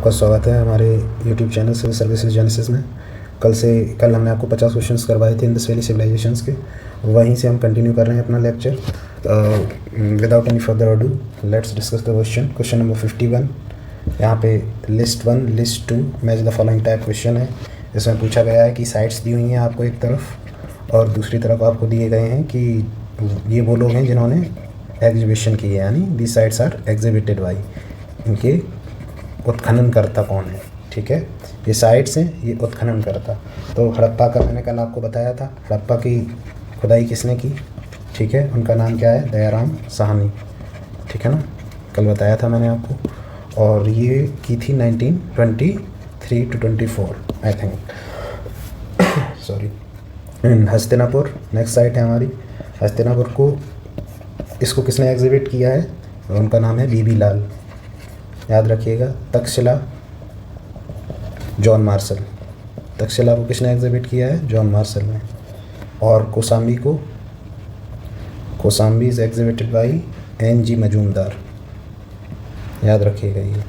आपका स्वागत है हमारे YouTube channel civil services Genesis में। कल हमने आपको 50 क्वेश्चंस करवाए थे इंडस वैली सिविलाइजेशंस के, वहीं से हम कंटिन्यू कर रहे हैं अपना lecture. Without any further ado let's discuss the question number 51। यहाँ पे list 1 list 2 match the following type question है। इसमें पूछा गया है कि साइट्स दी हुई हैं आपको एक तरफ और दूसरी तरफ आपको दिए गए हैं कि ये वो लोग हैं जिन्होंने एग्जीबिशन की है, यानी the sites are exhibited by, इनके उत्खनन करता कौन है। ठीक है, ये साइट्स हैं, ये उत्खनन करता। तो हड़प्पा का मैंने कल आपको बताया था, हड़प्पा की खुदाई किसने की। ठीक है, उनका नाम क्या है, दयाराम साहनी। ठीक है ना, कल बताया था मैंने आपको। और ये की थी 1923 to 24 I think, sorry, Hastinapur. Next site है हमारी हस्तिनापुर को, इसको किसने एग्जिबिट किया है, उनका नाम है बीबी लाल, याद रखिएगा। तक्षशिला जॉन मार्शल, तक्षशिला को किसने एग्जिबिट किया है, जॉन मार्शल ने। और Kosambi is exhibited by NG Majumdar, याद रखिएगा ये।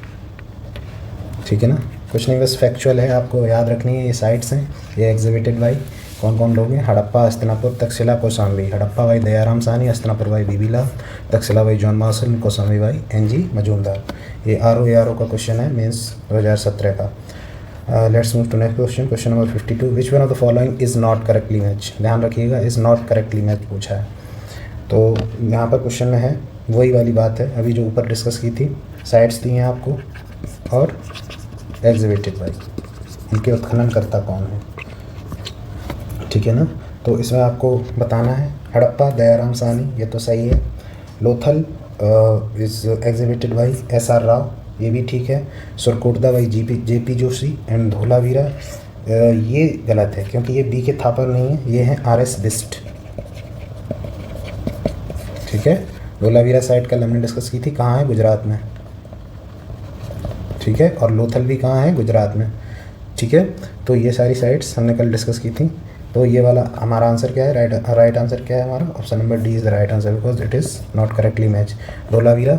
ठीक है ना, कुछ नहीं, बस फैक्चुअल है, आपको याद रखनी है। ये साइट्स हैं, ये एग्जिबिटेड बाई कौन कौन लोग हैं, हड़प्पा, हस्तिनापुर, तक्षशिला, कोसाम्बी। हड़प्पा भाई दयाराम साहनी, हस्तिनापुर भाई बीबी लाल, तक्षशिला भाई जॉन मार्शल, कोसाम्बी भाई NG मजूमदार। ये RO का क्वेश्चन है मेंस 2017 का। Let's move to next question number 52। Which one of the following is not correctly match. ध्यान रखिएगा, इज़ नॉट करेक्टली मैच पूछा है। तो यहाँ पर क्वेश्चन में है वही वाली बात है अभी जो ऊपर डिस्कस की थी, साइट्स दी हैं आपको और एग्जिबिटेड बाई, इनके उत्खनन करता कौन है। ठीक है ना, तो इसमें आपको बताना है हड़प्पा दयाराम साहनी, ये तो सही है। Lothal is exhibited by SR Rao, ये भी ठीक है। Surkotada by JP Joshi and Dholavira, ये गलत है क्योंकि ये B के थापर नहीं है, ये हैं RS बिस्ट। ठीक है, धोलावीरा साइट कल हमने डिस्कस की थी, कहाँ है, गुजरात में। ठीक है, और लोथल भी कहाँ है, गुजरात में। ठीक है, तो ये सारी साइट्स हमने कल डिस्कस की थी। तो ये वाला हमारा आंसर क्या है, राइट आंसर क्या है हमारा, option number D is the right answer because it is not correctly match. Dholavira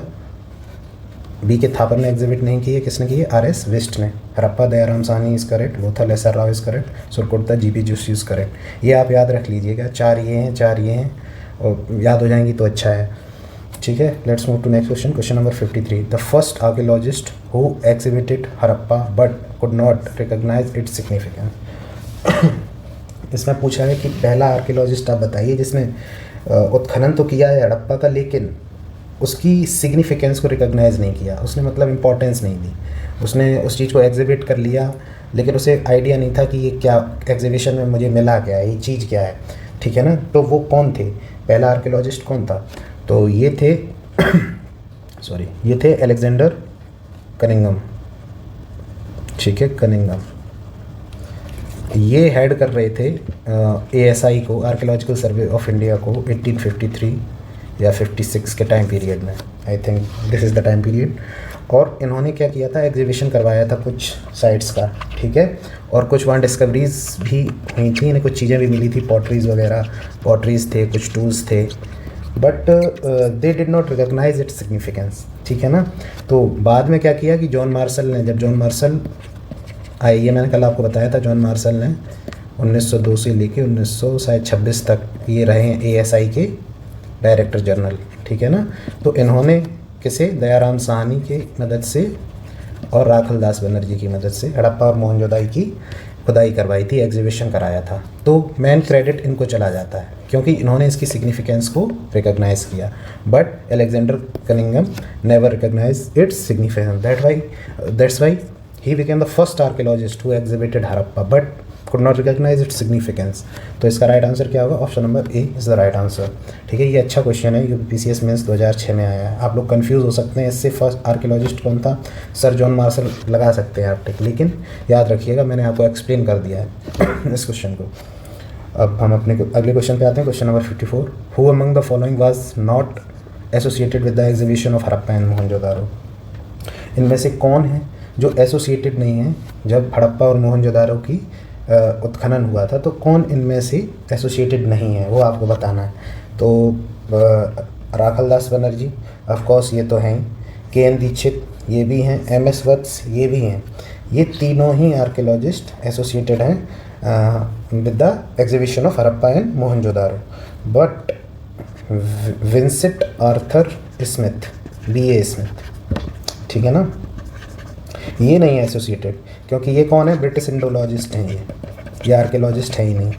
B के थापर ने एग्जिबिट नहीं की है, किसने की है, RS बिस्ट ने। Harappa Dayaram Sahni is correct, Lothal SR Rao is correct, Surkotada JP Joshi is correct. ये आप याद रख लीजिएगा, 4 ये हैं और याद हो जाएंगी तो अच्छा है। ठीक है, let's move to next question number 53। The first archaeologist who exhibited Harappa but could not recognise its significance. इसमें पूछा है कि पहला आर्कियोलॉजिस्ट आप बताइए जिसने उत्खनन तो किया है हड़प्पा का, लेकिन उसकी सिग्निफिकेंस को रिकॉग्नाइज नहीं किया, उसने मतलब इम्पोर्टेंस नहीं दी। उसने उस चीज़ को एग्जिबिट कर लिया लेकिन उसे आइडिया नहीं था कि ये क्या एग्जीबिशन में मुझे मिला क्या है, ये चीज़ क्या है। ठीक है ना, तो वो कौन थे, पहला आर्कियोलॉजिस्ट कौन था, तो ये थे ये थे अलेक्जेंडर कनिंघम। ठीक है, कनिंघम ये हेड कर रहे थे ASI को, आर्कियोलॉजिकल सर्वे ऑफ इंडिया को 1853 या 56 के टाइम पीरियड में, I think this is the time period. और इन्होंने क्या किया था, एग्जीबिशन करवाया था कुछ साइट्स का। ठीक है, और कुछ वहाँ डिस्कवरीज भी हुई थी, इन्हें कुछ चीज़ें भी मिली थी, पॉटरीज थे, कुछ टूल्स थे, but they did not recognise its significance. ठीक है ना, तो बाद में क्या किया कि जॉन मार्शल ने, जब जॉन मार्शल आए, ये मैंने कल आपको बताया था, जॉन मार्शल ने 1902 से लेके 1926 तक ये रहे हैं ASI के डायरेक्टर जनरल। ठीक है ना, तो इन्होंने किसे, दयाराम साहनी की मदद से और राखल दास बनर्जी की मदद से हड़प्पा और मोहनजोदाई की खुदाई करवाई थी, एग्जीबिशन कराया था। तो मेन क्रेडिट इनको चला जाता है क्योंकि इन्होंने इसकी सिग्निफिकेंस को रिकॉग्नाइज किया, but Alexander Cunningham never recognise its significance, that's why he became the first archaeologist who exhibited Harappa but could not recognize its significance। तो इसका राइट आंसर क्या होगा, option number A is the right answer. ठीक है, ये अच्छा question है, UPSC mains 2006 में आया है। आप लोग कंफ्यूज हो सकते हैं इससे, फर्स्ट आर्कियोलॉजिस्ट कौन था, सर जॉन मार्शल लगा सकते हैं आप टिक, लेकिन याद रखिएगा मैंने आपको एक्सप्लेन कर दिया है इस क्वेश्चन को। अब हम अपने अगले क्वेश्चन पे आते हैं, question number 54। Who among the following was not associated with the exhibition of Harappa and Mohenjodaro. इनमें से कौन है जो एसोसिएटेड नहीं है जब हड़प्पा और मोहनजोदारो की उत्खनन हुआ था, तो कौन इनमें से एसोसिएटेड नहीं है वो आपको बताना है। तो राखल दास बनर्जी, ऑफ कोर्स ये तो हैं। KN दीक्षित, ये भी हैं, MS वत्स ये भी हैं। ये तीनों ही आर्कियोलॉजिस्ट एसोसिएटेड हैं with the exhibition of Harappa and Mohenjodaro. But Vincent Arthur Smith, BA Smith, ठीक है ना, ये नहीं है एसोसिएटेड, क्योंकि ये कौन है, ब्रिटिश इंडोलॉजिस्ट हैं, ये आर्कियोलॉजिस्ट है ही नहीं,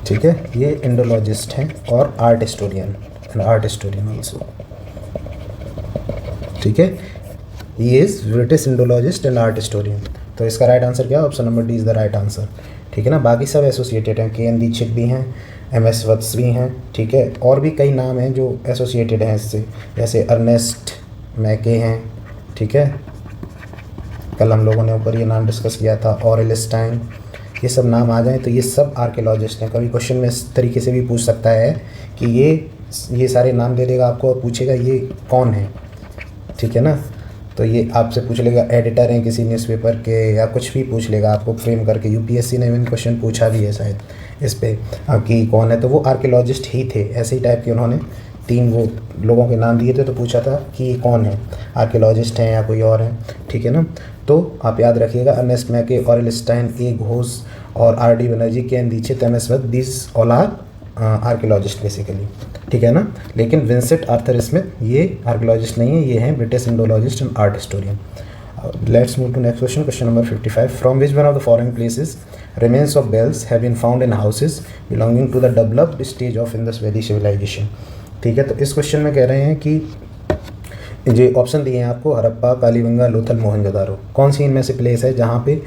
ठीक है, ये इंडोलॉजिस्ट हैं और आर्ट हिस्टोरियन ऑल्सो, ठीक है, he is British Indologist and art historian. तो इसका राइट आंसर क्या है, option number D is the right answer, ठीक है ना। बाकी सब एसोसिएटेड हैं, KN दीक्षित भी हैं, MS वत्स भी हैं, ठीक है, और भी कई नाम हैं जो एसोसिएटेड हैं इससे, जैसे अर्नेस्ट मैके हैं, ठीक है, कल हम लोगों ने ऊपर ये नाम डिस्कस किया था, ऑरेल स्टाइन, ये सब नाम आ जाएं तो ये सब आर्कियोलॉजिस्ट हैं। कभी क्वेश्चन में इस तरीके से भी पूछ सकता है कि ये सारे नाम दे देगा आपको और पूछेगा ये कौन है, ठीक है ना। तो ये आपसे पूछ लेगा एडिटर हैं किसी न्यूज़पेपर के, या कुछ भी पूछ लेगा आपको फ्रेम करके। UPSC ने इवन क्वेश्चन पूछा भी है शायद इस पे कि कौन है, तो वो आर्कियोलॉजिस्ट ही थे, ऐसे ही टाइप के उन्होंने 3 वो लोगों के नाम दिए थे, तो पूछा था कि ये कौन है, आर्कियोलॉजिस्ट हैं या कोई और है, ठीक है ना। तो आप याद रखिएगा, अर्नेस्ट मैके, ऑरेल स्टाइन, A घोष और RD Banerjee, KN Dikshit, MS Vats, this all are archaeologist basically, ठीक है ना। लेकिन विंसेंट आर्थर स्मिथ ये आर्कियोलॉजिस्ट नहीं है, ये हैं British Indologist and art historian. Let's move to next question, question number 55। From which one of the following places remains of bells have been found in houses belonging to the developed stage of Indus Valley civilization। ठीक है, तो इस question में कह रहे हैं कि जो ऑप्शन दिए हैं आपको, हड़प्पा, कालीबंगा, लोथल, मोहनजोदारो, कौन सी इनमें से प्लेस है जहाँ पे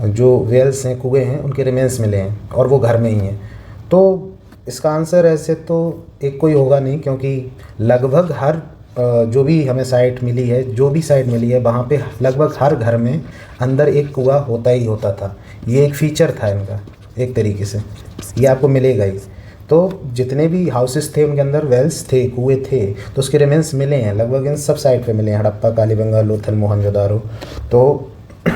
जो वेल्स हैं, कुएँ हैं, उनके रिमेन्स मिले हैं और वो घर में ही हैं। तो इसका आंसर ऐसे तो एक कोई होगा नहीं, क्योंकि लगभग हर जो भी हमें साइट मिली है, जो भी साइट मिली है, वहाँ पे लगभग हर घर में अंदर एक कुआं होता ही होता था। ये एक फ़ीचर था इनका एक तरीके से, ये आपको मिलेगा ही। तो जितने भी हाउसेस थे उनके अंदर वेल्स थे, कुएँ थे, तो उसके रिमेन्स मिले हैं, लगभग इन सब साइट पे मिले हैं, हड़प्पा, कालीबंगा, लोथल, मोहनजोदारो। तो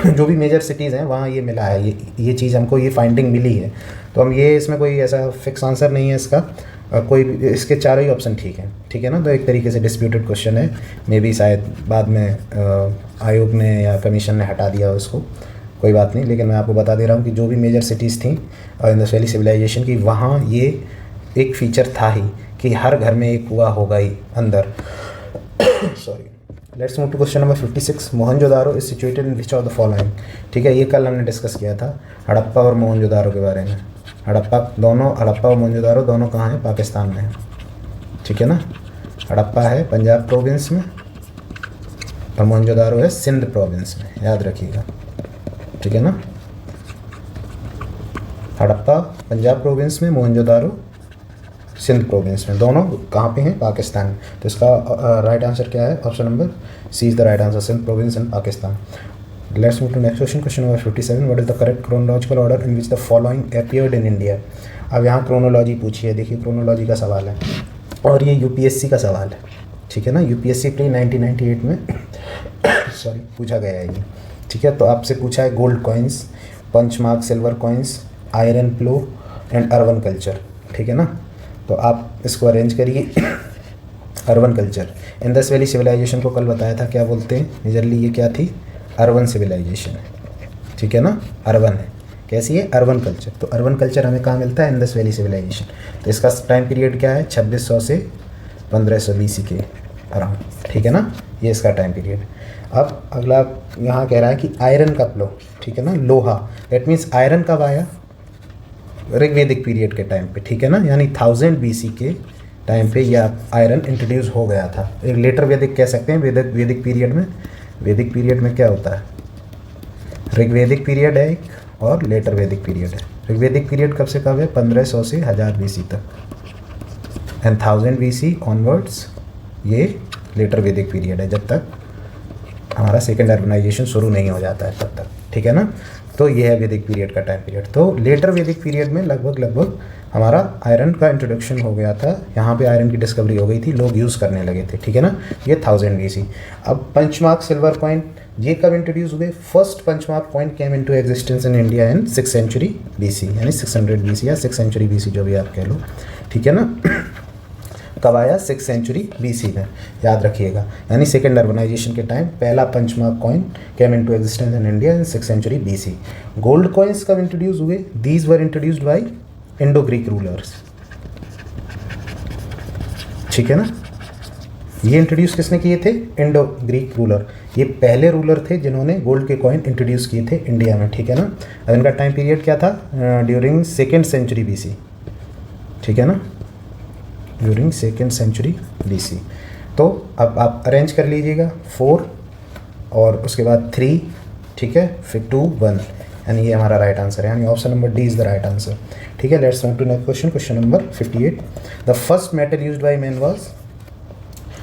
जो भी मेजर सिटीज़ हैं वहाँ ये मिला है, ये चीज़ हमको, ये फाइंडिंग मिली है। तो हम ये, इसमें कोई ऐसा फिक्स आंसर नहीं है इसका, कोई इसके चारों ही ऑप्शन ठीक है, ठीक है ना। तो एक तरीके से डिस्प्यूटेड क्वेश्चन है, मे बी शायद बाद में आयोग ने या कमीशन ने हटा दिया उसको, कोई बात नहीं, लेकिन मैं आपको बता दे रहा हूँ कि जो भी मेजर सिटीज़ थी इंडस वैली सिविलाइजेशन की, वहाँ ये एक फ़ीचर था ही कि हर घर में एक कुआं होगा ही अंदर। Sorry. Let's move to question number 56। Mohenjodaro is situated in which of the following. ठीक है, ये कल हमने डिस्कस किया था हड़प्पा और मोहनजोदारो के बारे में। हड़प्पा और मोहनजोदारो दोनों कहाँ हैं? पाकिस्तान में है, ठीक है ना। हड़प्पा है पंजाब प्रोविंस में और मोहनजोदारो है सिंध प्रोविंस में, याद रखिएगा, ठीक है ना। हड़प्पा पंजाब प्रोविंस में, मोहनजोदारो सिंध प्रोविंस में, दोनों कहाँ पे हैं? पाकिस्तान में। तो इसका राइट आंसर क्या है? Option number C is the right answer, Sindh province in Pakistan. Let's move to next question, question number 57। What is the correct chronological order in which the following appeared in India. अब यहाँ chronology पूछी है, देखिए chronology का सवाल है और ये यूपीएससी का सवाल है, ठीक है ना। यूपीएससी प्री 1998 में सॉरी पूछा गया है ये, ठीक है। तो आपसे पूछा है gold coins, punchmark silver coins, iron plough and urban culture, ठीक है ना। तो आप इसको अरेंज करिए। Urban culture, Indus valley civilisation को कल बताया था क्या बोलते हैं मेजरली, ये क्या थी? अर्बन सिविलाइजेशन है, ठीक है ना। अर्बन है, कैसी है? Urban culture. तो अर्बन कल्चर हमें कहाँ मिलता है? Indus valley civilisation. तो इसका टाइम पीरियड क्या है? 2600 से 1500 BC के अराउंड, ठीक है ना। ये इसका टाइम पीरियड। अब अगला यहाँ कह रहा है कि आयरन का प्लो, ठीक है ना, लोहा, दैट मीन्स आयरन कब आया? ऋग्वेदिक पीरियड के टाइम पे, ठीक है ना, यानी 1000 BC के टाइम पे यह आयरन इंट्रोड्यूस हो गया था। एक लेटर वैदिक कह सकते हैं, वैदिक पीरियड में। वैदिक पीरियड में क्या होता है? ऋग्वेदिक पीरियड है एक और लेटर वैदिक पीरियड है। ऋग्वेदिक पीरियड कब से कब है? 1500 से 1000 BC तक, एंड 1000 BC ऑनवर्ड्स ये लेटर वैदिक पीरियड है, जब तक हमारा सेकेंड अर्बनाइजेशन शुरू नहीं हो जाता है तब तक, ठीक है ना। तो ये है वैदिक पीरियड का टाइम पीरियड। तो लेटर वैदिक पीरियड में लगभग हमारा आयरन का इंट्रोडक्शन हो गया था, यहाँ पे आयरन की डिस्कवरी हो गई थी, लोग यूज़ करने लगे थे, ठीक है ना। ये 1000 BC। अब पंचमार्क सिल्वर कॉइन ये कब इंट्रोड्यूस हुए? First punch mark coin came into existence in India in 6th century BC, यानी 600 BC या 6th century BC जो भी आप कह लो, ठीक है ना। कब आया? 6th सेंचुरी BC में, याद रखिएगा। यानी सेकेंड अर्बनाइजेशन के टाइम पहला punchmark coin came into existence in India in 6th century BC। Gold coins कब इंट्रोड्यूस हुए? These were introduced by Indo Greek rulers, ठीक है ना। ये इंट्रोड्यूस किसने किए थे? Indo Greek ruler. ये पहले रूलर थे जिन्होंने गोल्ड के कॉइन इंट्रोड्यूस किए थे इंडिया में, ठीक है ना। अब इनका टाइम पीरियड क्या था? ड्यूरिंग 2nd सेंचुरी BC, ठीक है ना, ड्यूरिंग 2nd सेंचुरी BC। तो अब आप अरेंज कर लीजिएगा 4 और उसके बाद 3, ठीक है, फिर 2 1, यानी ये हमारा राइट आंसर है, यानी option number D is the right answer, ठीक है। Let's move to next question, question number 58। The first metal used by man was,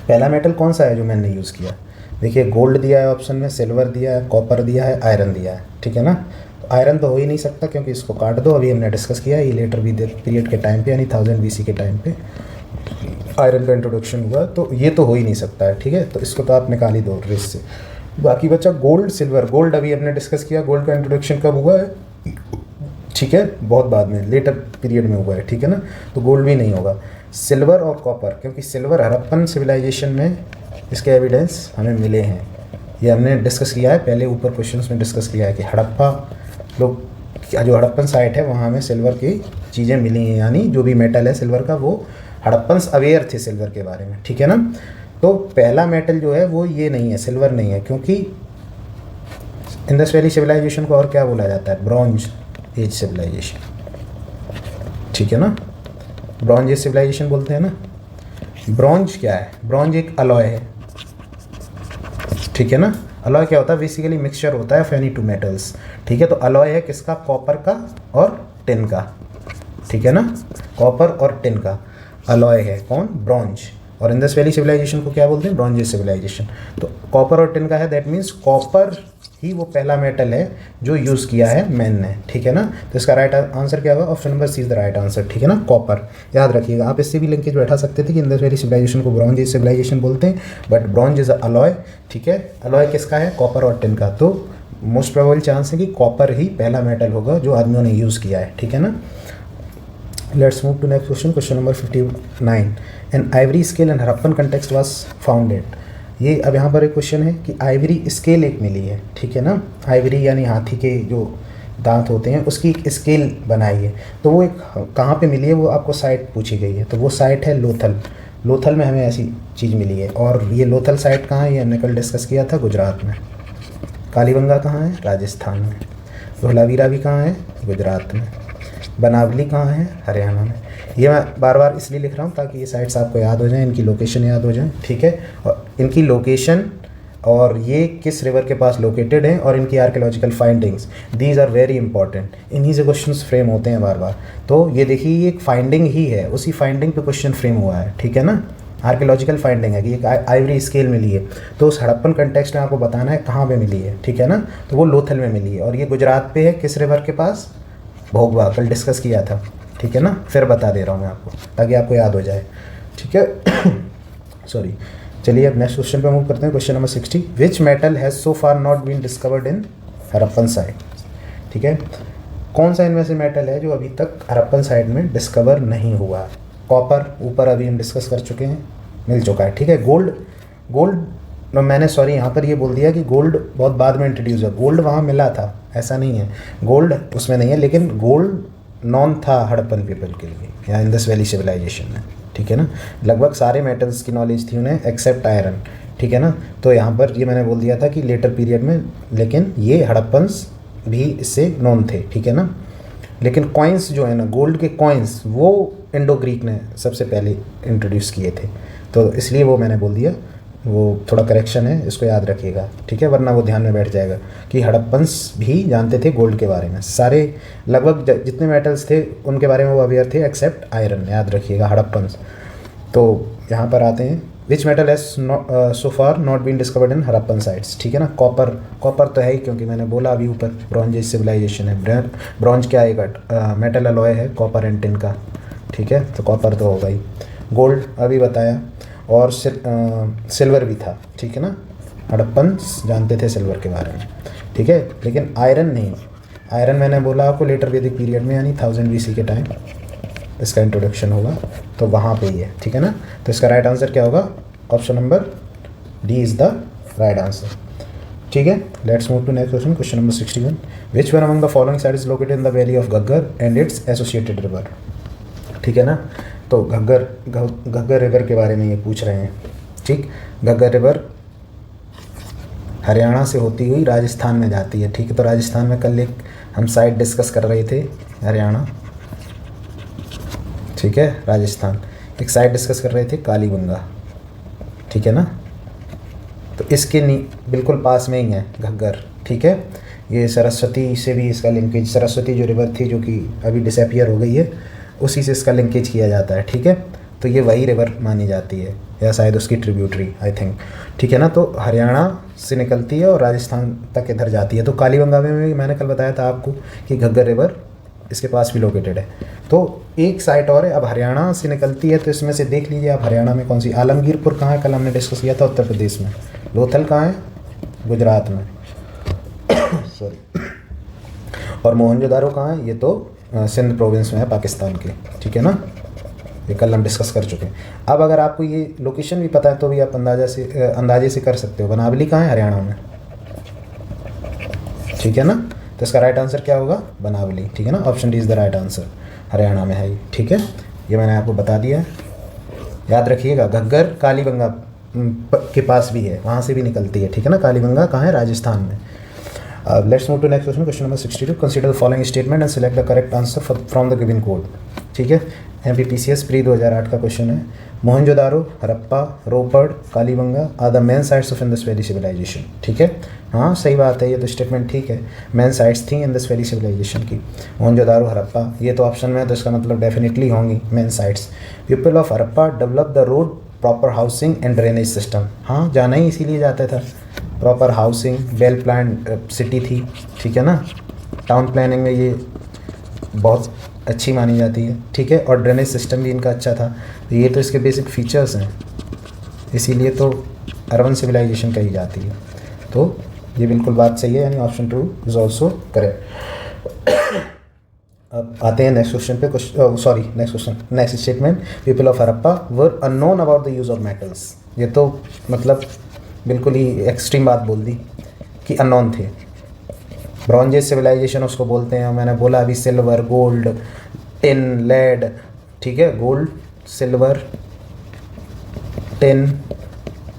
पहला मेटल कौन सा है जो मैंने यूज़ किया? देखिए गोल्ड दिया है ऑप्शन में, सिल्वर दिया है, कॉपर दिया है, आयरन दिया है, ठीक है ना। तो आयरन तो हो ही नहीं सकता क्योंकि इसको काट दो, अभी हमने डिस्कस किया है, ये लेटर भी पीरियड के टाइम पे यानी 1000 BC के टाइम पे आयरन का इंट्रोडक्शन हुआ, तो ये तो हो ही नहीं सकता है, ठीक है। तो इसको तो आप निकाल ही दो लिस्ट से। बाकी बचा गोल्ड सिल्वर। गोल्ड अभी हमने डिस्कस किया, गोल्ड का इंट्रोडक्शन कब हुआ है? ठीक है, बहुत बाद में, लेटर पीरियड में हुआ है, ठीक है ना। तो गोल्ड भी नहीं होगा। सिल्वर और कॉपर, क्योंकि सिल्वर हड़प्पन सिविलाइजेशन में इसके एविडेंस हमें मिले हैं, ये हमने डिस्कस किया है पहले, ऊपर क्वेश्चंस में डिस्कस किया है कि हड़प्पा लोग, जो हड़प्पन साइट है वहाँ हमें सिल्वर की चीज़ें मिली हैं, यानी जो भी मेटल है सिल्वर का वो हड़प्पन्स अवेयर थे सिल्वर के बारे में, ठीक है ना। तो पहला मेटल जो है वो ये नहीं है, सिल्वर नहीं है, क्योंकि इंडस वैली सिविलाइजेशन को और क्या बोला जाता है? ब्रॉन्ज एज सिविलाइजेशन, ठीक है ना, ब्रॉन्ज एज सिविलाइजेशन बोलते हैं ना। ब्रॉन्ज क्या है? ब्रॉन्ज एक अलॉय है, ठीक है ना। अलॉय क्या होता है? बेसिकली मिक्सचर होता है ऑफ एनी टू मेटल्स, ठीक है। तो अलॉय है किसका? कॉपर का और टिन का, ठीक है ना, कॉपर और टिन का अलॉय है कौन? ब्रॉन्ज। और इंडस वैली सिविलाइजेशन को क्या बोलते हैं? Bronze age civilisation. तो कॉपर और टिन का है, दैट मीन्स कॉपर ही वो पहला मेटल है जो यूज़ किया है मैन ने, ठीक है ना। तो इसका राइट आंसर क्या होगा? Option number C is the right answer, ठीक है ना, कॉपर। याद रखिएगा, आप इससे भी लिंकेज बैठा सकते थे कि इंडस वैली सिविलाइजेशन को ब्रॉन्ज एज सिविलाइजेशन बोलते हैं, बट ब्रॉन्ज इज अलॉय, ठीक है। अलॉय किसका है? कॉपर और टिन का। तो मोस्ट प्रोबेबल चांस है कि कॉपर ही पहला मेटल होगा जो आदमियों ने यूज़ किया है, ठीक है ना। Let's move to next question, question number 59। An ivory scale and Harappan context was founded. ये अब यहाँ पर एक क्वेश्चन है कि आइवरी स्केल एक मिली है, ठीक है ना। आइवरी यानी हाथी के जो दांत होते हैं उसकी एक स्केल बनाई है, तो वो एक कहाँ पे मिली है? वो आपको साइट पूछी गई है, तो वो साइट है लोथल। लोथल में हमें ऐसी चीज़ मिली है, और ये लोथल साइट कहाँ है? ये हमने कल डिस्कस किया था, गुजरात में। कालीबंगा कहाँ है? राजस्थान में। धोलावीरा भी कहाँ है? गुजरात में। बनावली कहाँ है? हरियाणा में। ये मैं बार बार इसलिए लिख रहा हूँ ताकि ये साइट्स आपको याद हो जाएं, इनकी लोकेशन याद हो जाए, ठीक है। और इनकी लोकेशन और ये किस रिवर के पास लोकेटेड हैं और इनकी archaeological findings, these are very important. इन्हीं से क्वेश्चंस फ्रेम होते हैं बार बार। तो ये देखिए, ये एक फाइंडिंग ही है, उसी फाइंडिंग पे क्वेश्चन फ्रेम हुआ है, ठीक है ना। आर्कियोलॉजिकल फाइंडिंग है कि एक आइवरी स्केल मिली है, तो उस हड़प्पन कंटेक्स्ट में आपको बताना है कहाँ पे मिली है, ठीक है ना। तो वो लोथल में मिली है, और ये गुजरात पे है, किस रिवर के पास? भोगवा, कल डिस्कस किया था, ठीक है ना। फिर बता दे रहा हूँ मैं आपको ताकि आपको याद हो जाए, ठीक है। सॉरी, चलिए अब नेक्स्ट क्वेश्चन पे मूव करते हैं, question number 60। Which metal has so far not been discovered in Harappan site, ठीक है। कौन सा इनमें से मेटल है जो अभी तक हड़प्पन साइट में डिस्कवर नहीं हुआ? कॉपर ऊपर अभी हम डिस्कस कर चुके हैं, मिल चुका है, ठीक है। गोल्ड मैंने सॉरी यहाँ पर ये बोल दिया कि गोल्ड बहुत बाद में इंट्रोड्यूस हुआ, गोल्ड वहाँ मिला था, ऐसा नहीं है, गोल्ड उसमें नहीं है, लेकिन गोल्ड नॉन था हड़प्पन पीपल के लिए या इंडस वैली सिविलाइजेशन में, ठीक है ना। लगभग सारे मेटल्स की नॉलेज थी उन्हें एक्सेप्ट आयरन, ठीक है ना। तो यहाँ पर ये मैंने बोल दिया था कि लेटर पीरियड में, लेकिन ये हड़प्पन्स भी इससे नॉन थे, ठीक है ना। लेकिन कॉइन्स जो है ना, गोल्ड के कॉइन्स, वो इंडो ग्रीक ने सबसे पहले इंट्रोड्यूस किए थे, तो इसलिए वो मैंने बोल दिया, वो थोड़ा करेक्शन है, इसको याद रखिएगा, ठीक है, वरना वो ध्यान में बैठ जाएगा कि हड़प्पन्स भी जानते थे गोल्ड के बारे में। सारे लगभग जितने मेटल्स थे उनके बारे में वो अवेयर थे एक्सेप्ट आयरन, याद रखिएगा, हड़प्पन्स। तो यहाँ पर आते हैं, which metal has so far not been discovered in Harappan sites, ठीक है ना। कॉपर तो है ही, क्योंकि मैंने बोला अभी ऊपर ब्रॉन्ज एज सिविलाइजेशन है। ब्रॉन्ज क्या है? मेटल अलॉय है कॉपर एंड टिन का, ठीक है, तो कॉपर तो होगा ही। गोल्ड अभी बताया, और सिल्वर भी था, ठीक है ना। हड़प्पन जानते थे सिल्वर के बारे में, ठीक है, लेकिन आयरन नहीं। आयरन मैंने बोला आपको लेटर वैदिक पीरियड में, यानी 1000 BC के टाइम इसका इंट्रोडक्शन होगा, तो वहाँ पे ही है, ठीक है ना। तो इसका राइट आंसर क्या होगा, option number D is the right answer, ठीक है। Let's move to next question, question number 61। Which one among the following site is located in the valley of Ghaggar and its associated river, ठीक है ना। तो Ghaggar river के बारे में ये पूछ रहे हैं, ठीक। घग्गर रिवर हरियाणा से होती हुई राजस्थान में जाती है, ठीक है। तो राजस्थान में कल एक हम साइट डिस्कस कर रहे थे, हरियाणा, ठीक है, राजस्थान एक साइट डिस्कस कर रहे थे, कालीबंगा, ठीक है ना। तो इसके बिल्कुल पास में ही है घग्गर, ठीक है। ये सरस्वती से भी इसका लिंकेज, सरस्वती जो रिवर थी जो कि अभी डिसअपियर हो गई है, उसी से इसका लिंकेज किया जाता है, ठीक है। तो ये वही रिवर मानी जाती है, या शायद उसकी ट्रिब्यूटरी, आई थिंक, ठीक है ना। तो हरियाणा से निकलती है और राजस्थान तक इधर जाती है। तो कालीबंगा में भी मैंने कल बताया था आपको कि घग्गर रिवर इसके पास भी लोकेटेड है। तो एक साइट और है, अब हरियाणा से निकलती है, तो इसमें से देख लीजिए आप हरियाणा में कौन सी। आलमगीरपुर कहाँ है, कल हमने डिस्कस किया था, उत्तर प्रदेश में। लोथल कहाँ है, गुजरात में, सॉरी। और मोहनजोदारो कहाँ है, ये तो सिंध प्रोविंस में है, पाकिस्तान के, ठीक है ना। ये कल हम डिस्कस कर चुके हैं। अब अगर आपको ये लोकेशन भी पता है तो भी आप अंदाजे से कर सकते हो। बनावली कहाँ है, हरियाणा में, ठीक है ना। तो इसका राइट आंसर क्या होगा, बनावली, ठीक है ना। Option D is the right answer, Haryana में है ये, ठीक है। ये मैंने आपको बता दिया है, याद रखिएगा। घग्गर कालीबंगा के पास भी है, वहाँ से भी निकलती है, ठीक है ना। कालीबंगा कहाँ है, राजस्थान में। Let's move to next question, question number 62। Consider the following statement and select the correct answer from the given code, ठीक है। MPPCS प्री 2008 का क्वेश्चन है। Mohenjodaro, Harappa, Ropar, Kalibangan are the main sites of Indus valley civilisation, ठीक है। हाँ सही बात है, ये तो स्टेटमेंट ठीक है, मेन साइट्स थी इंडस वैली सिविलाइजेशन की, मोहनजोदारो, हड़प्पा, ये तो ऑप्शन में है, तो इसका मतलब डेफिनेटली होंगी main sites. People of Harappa develop the road, proper housing and drainage system, हाँ जाना ही इसीलिए जाता था। Proper housing, well plan city थी, ठीक है ना। टाउन प्लानिंग में ये बहुत अच्छी मानी जाती है, ठीक है। और ड्रेनेज सिस्टम भी इनका अच्छा था। तो ये तो इसके बेसिक फीचर्स हैं, इसीलिए तो अर्बन सिविलाइजेशन कही जाती है। तो ये बिल्कुल बात सही है, यानी ऑप्शन 2 इज ऑल्सो करेक्ट। अब आते हैं नेक्स्ट क्वेश्चन पे, sorry next question, next statement. People of Harappa were unknown about the use of metals, ये तो मतलब बिल्कुल ही एक्सट्रीम बात बोल दी कि अननोन थे। ब्रॉन्ज एज सिविलाइजेशन उसको बोलते हैं, मैंने बोला अभी सिल्वर, गोल्ड, टिन, लेड, ठीक है। Gold, silver, tin,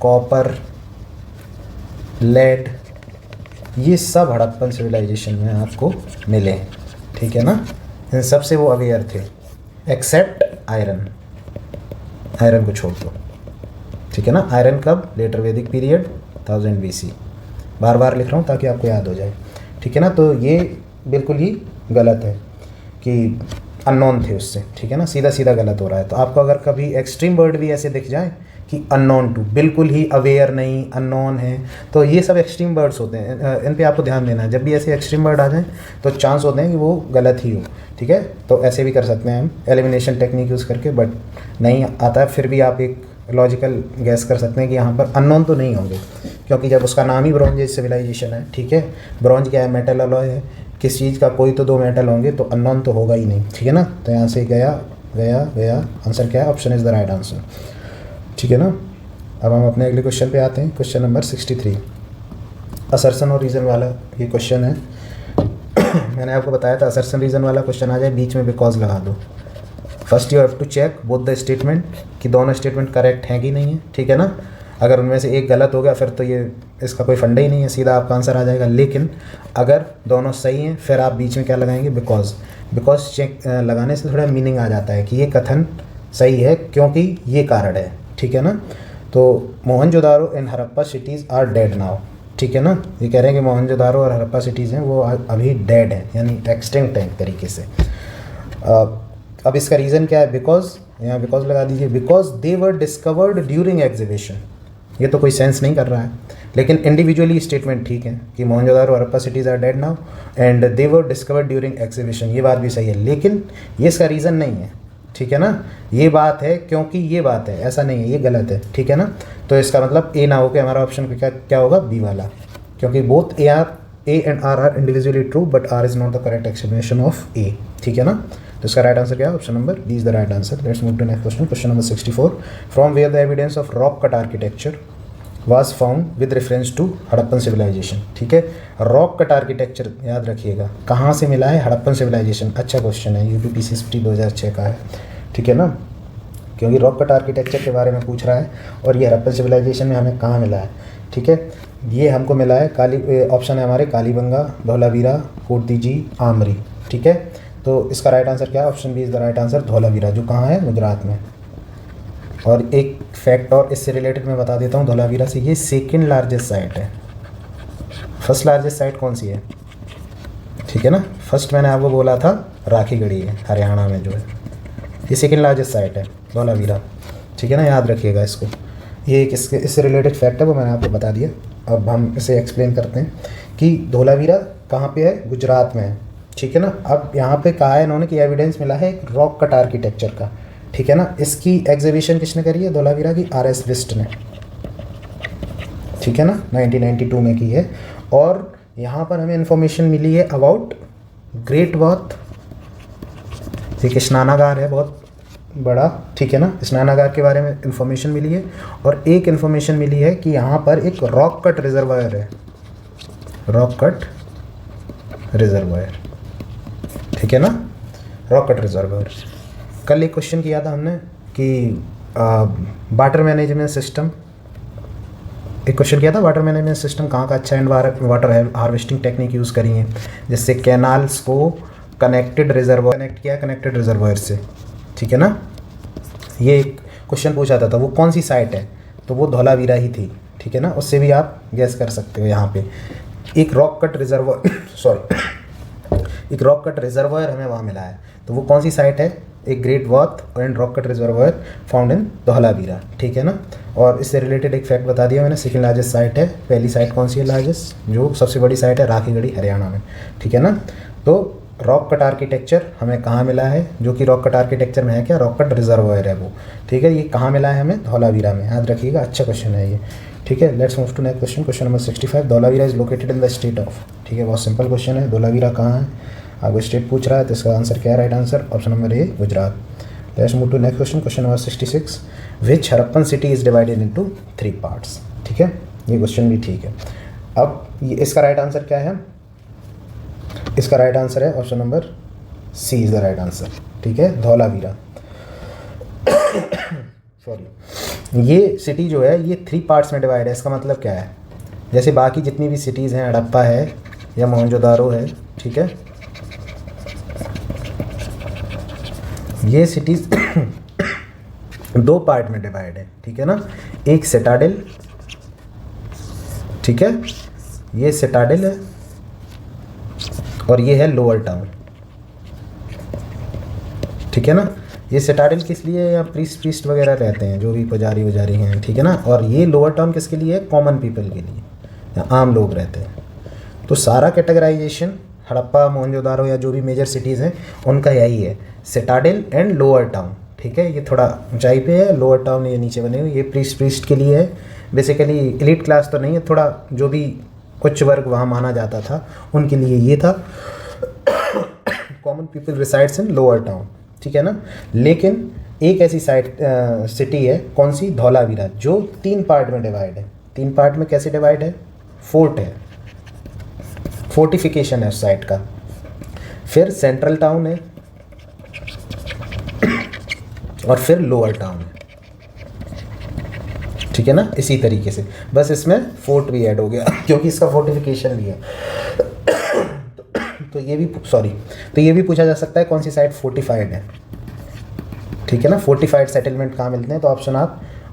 copper, lead, ये सब हड़प्पन सिविलाइजेशन में आपको मिले, ठीक है ना। इन सब से वो अवेयर थे, एक्सेप्ट आयरन, आयरन को छोड़ दो, ठीक है ना। आयरन कब, लेटर वैदिक पीरियड 1000 BC, बार बार लिख रहा हूँ ताकि आपको याद हो जाए, ठीक है ना। तो ये बिल्कुल ही गलत है कि अननोन थे उससे, ठीक है ना, सीधा सीधा गलत हो रहा है। तो आपको अगर कभी एक्सट्रीम वर्ड भी ऐसे दिख जाए कि अननोन टू, बिल्कुल ही अवेयर नहीं, अननोन है, तो ये सब एक्सट्रीम वर्ड्स होते हैं, इन पे आपको ध्यान देना है। जब भी ऐसे एक्सट्रीम वर्ड आ जाएँ तो चांस होते हैं कि वो गलत ही हो, ठीक है। तो ऐसे भी कर सकते हैं हम एलिमिनेशन टेक्निक यूज़ करके, बट नहीं आता है फिर भी आप एक लॉजिकल गैस कर सकते हैं कि यहाँ पर अननोन तो नहीं होंगे, क्योंकि जब उसका नाम ही ब्रॉन्ज एज सिविलाइजेशन है, ठीक है। ब्रॉन्ज क्या है, मेटल अलॉय है, किस चीज़ का कोई तो 2 मेटल होंगे, तो अननोन तो होगा ही नहीं, ठीक है ना। तो यहाँ से गया गया गया, आंसर क्या है, option is the right answer, ठीक है ना। अब हम अपने अगले क्वेश्चन पे आते हैं, क्वेश्चन नंबर 63। असर्सन और रीज़न वाला ये क्वेश्चन है। मैंने आपको बताया था असर्सन रीज़न वाला क्वेश्चन आ जाए बीच में बिकॉज लगा दो। First you have to check both the statement कि दोनों स्टेटमेंट करेक्ट हैं कि नहीं है, ठीक है ना। अगर उनमें से एक गलत हो गया फिर तो ये इसका कोई फंडा ही नहीं है, सीधा आपका आंसर आ जाएगा। लेकिन अगर दोनों सही हैं फिर आप बीच में क्या लगाएंगे, बिकॉज चेक लगाने से थोड़ा मीनिंग आ जाता है कि ये कथन सही है क्योंकि ये कारण है, ठीक है ना। तो Mohenjodaro and Harappa cities are dead now, ठीक है ना। ये कह रहे हैं कि मोहनजोदारो और हड़प्पा सिटीज़ हैं वो अभी डेड हैं, यानी एक्सटिंक्ट है एक तरीके से। अब इसका रीज़न क्या है, बिकॉज, यहाँ बिकॉज लगा दीजिए, because they were discovered during exhibition. ये तो कोई सेंस नहीं कर रहा है, लेकिन इंडिविजुअली स्टेटमेंट ठीक है कि मोहनजोदारो और Harappa cities are dead now and they were discovered during exhibition, ये बात भी सही है, लेकिन ये इसका रीज़न नहीं है, ठीक है ना। ये बात है क्योंकि ये बात है, ऐसा नहीं है, ये गलत है, ठीक है ना। तो इसका मतलब ए ना हो के हमारा ऑप्शन क्या होगा, बी वाला, क्योंकि both A and R R individually true but R is not the correct explanation of A, ठीक है ना। तो इसका राइट आंसर क्या है? Option number D is the right answer. Let's move to next question, question number 64। From where the evidence of rock cut architecture was found with reference to Harappan civilisation. ठीक है, rock cut architecture याद रखिएगा कहाँ से मिला है? Harappan civilisation. अच्छा question है, यूपीपीसीएसटी 2006 का है। ठीक है ना, क्योंकि रॉक कट आर्किटेक्चर के बारे में पूछ रहा है और ये हड़प्पन सिविलाइजेशन में हमें कहाँ मिला है। ठीक है, ये हमको मिला है ऑप्शन है हमारे कालीबंगा, धौलावीरा, कोटदीजी, आमरी। ठीक है, तो इसका राइट आंसर क्या है? Option B is the right answer, Dholavira, जो कहाँ है? गुजरात में। और एक फैक्ट और इससे रिलेटेड मैं बता देता हूँ धौलावीरा से, ये सेकंड लार्जेस्ट साइट है। फर्स्ट लार्जेस्ट साइट कौन सी है? ठीक है ना, फर्स्ट मैंने आपको बोला था राखीगढ़ी है, हरियाणा में जो है, ये सेकंड लार्जेस्ट साइट है धौलावीरा। ठीक है ना, याद रखिएगा इसको। ये एक इससे रिलेटेड फैक्ट है, वो मैंने आपको बता दिया। अब हम इसे एक्सप्लेन करते हैं कि धौलावीरा कहाँ पे है? गुजरात में है। ठीक है ना, अब यहाँ पे कहा है इन्होंने कि एविडेंस मिला है एक रॉक कट आर्किटेक्चर का। ठीक है ना, इसकी एग्जीबिशन किसने करी है? धौलावीरा की आर.एस. बिस्ट ने। ठीक है ना, 1992 में की है। और यहाँ पर हमें इंफॉर्मेशन मिली है अबाउट ग्रेट वॉथ, एक स्नानागार है बहुत बड़ा। ठीक है ना, स्नानागार के बारे में इंफॉर्मेशन मिली है। और एक इंफॉर्मेशन मिली है कि यहाँ पर एक रॉक कट रिजर्वायर है, रॉक कट रिजर्वायर। ठीक है ना, रॉक कट रिजर्वायर। कल एक क्वेश्चन किया था हमने कि वाटर मैनेजमेंट सिस्टम, एक क्वेश्चन किया था वाटर मैनेजमेंट सिस्टम कहाँ का अच्छा and water harvesting technique use करी है, जिससे कैनाल्स को कनेक्टेड रिजर्वायर कनेक्ट किया, कनेक्टेड रिजर्वायर से। ठीक है ना, ये एक क्वेश्चन पूछा था, वो कौन सी साइट है? तो वो धौलावीरा ही थी। ठीक है ना, उससे भी आप गैस कर सकते हो। यहाँ पे एक रॉक कट रिजर्वायर एक रॉक कट रिजर्वायर हमें वहाँ मिला है, तो वो कौन सी साइट है? एक great bath and rock cut reservoir found in Dholavira. ठीक है ना, और इससे रिलेटेड एक फैक्ट बता दिया मैंने, सेकंड लार्जेस्ट साइट है। पहली साइट कौन सी है लार्जेस्ट? जो सबसे बड़ी साइट है राखीगढ़ी, हरियाणा में। ठीक है ना, तो रॉक कट आर्किटेक्चर हमें कहाँ मिला है? जो कि रॉक कट आर्किटेक्चर में है क्या? रॉक कट रिजर्वायर है वो। ठीक है, ये कहाँ मिला है हमें? धौलावीरा में। याद रखिएगा, अच्छा क्वेश्चन है ये। ठीक है, let's move to next question, question number 65। Dholavira is located in the state of. ठीक है, बहुत सिंपल क्वेश्चन है। धौलावीरा कहाँ है? आपको स्टेट पूछ रहा है, तो इसका आंसर क्या है? Right answer option number A, Gujarat. Let's move to next question, question number 66। Which Harappan city is divided into 3 parts. ठीक है, ये क्वेश्चन भी ठीक है। अब ये इसका राइट आंसर क्या है? इसका राइट आंसर है option number C is the right answer. ठीक है, धौलावीरा सॉरी, ये सिटी जो है ये 3 पार्ट्स में डिवाइड है। इसका मतलब क्या है? जैसे बाकी जितनी भी सिटीज़ हैं, हड़प्पा है या मोहनजोदारो है, ठीक है, ये सिटीज़ 2 पार्ट में डिवाइड है। ठीक है ना, एक सिटाडेल, ठीक है, ये सिटाडेल है और ये है लोअर टाउन। ठीक है ना, ये सिटाडेल किस लिए? या प्रीस्ट वगैरह रहते हैं, जो भी पुजारी वजारी हैं। ठीक है ना, और ये लोअर टाउन किसके लिए है? कॉमन पीपल के लिए, या आम लोग रहते हैं। तो सारा कैटेगराइजेशन हड़प्पा, मोहनजोदारो या जो भी मेजर सिटीज़ हैं उनका यही है, सिटाडेल एंड लोअर टाउन। ठीक है, ये थोड़ा ऊंचाई पे है, लोअर टाउन ये नीचे बने हुए। ये प्रीस्ट के लिए है, बेसिकली एलिट क्लास तो नहीं है, थोड़ा जो भी उच्च वर्ग वहाँ माना जाता था उनके लिए ये था। Common people resides in lower town. ठीक है ना, लेकिन एक ऐसी सिटी है, कौन सी? धौलावीरा, जो 3 पार्ट में डिवाइड है। 3 पार्ट में कैसे डिवाइड है? फोर्ट है, फोर्टिफिकेशन है उस साइड का। फिर सेंट्रल टाउन है और फिर लोअर टाउन है। ठीक है ना, इसी तरीके से, बस इसमें फोर्ट भी ऐड हो गया क्योंकि इसका फोर्टिफिकेशन भी है। तो ये भी पूछा जा सकता है कौन सी साइड फोर्टिफाइड है। ठीक है ना, फोर्टिफाइड सेटलमेंट कहाँ मिलते हैं? तो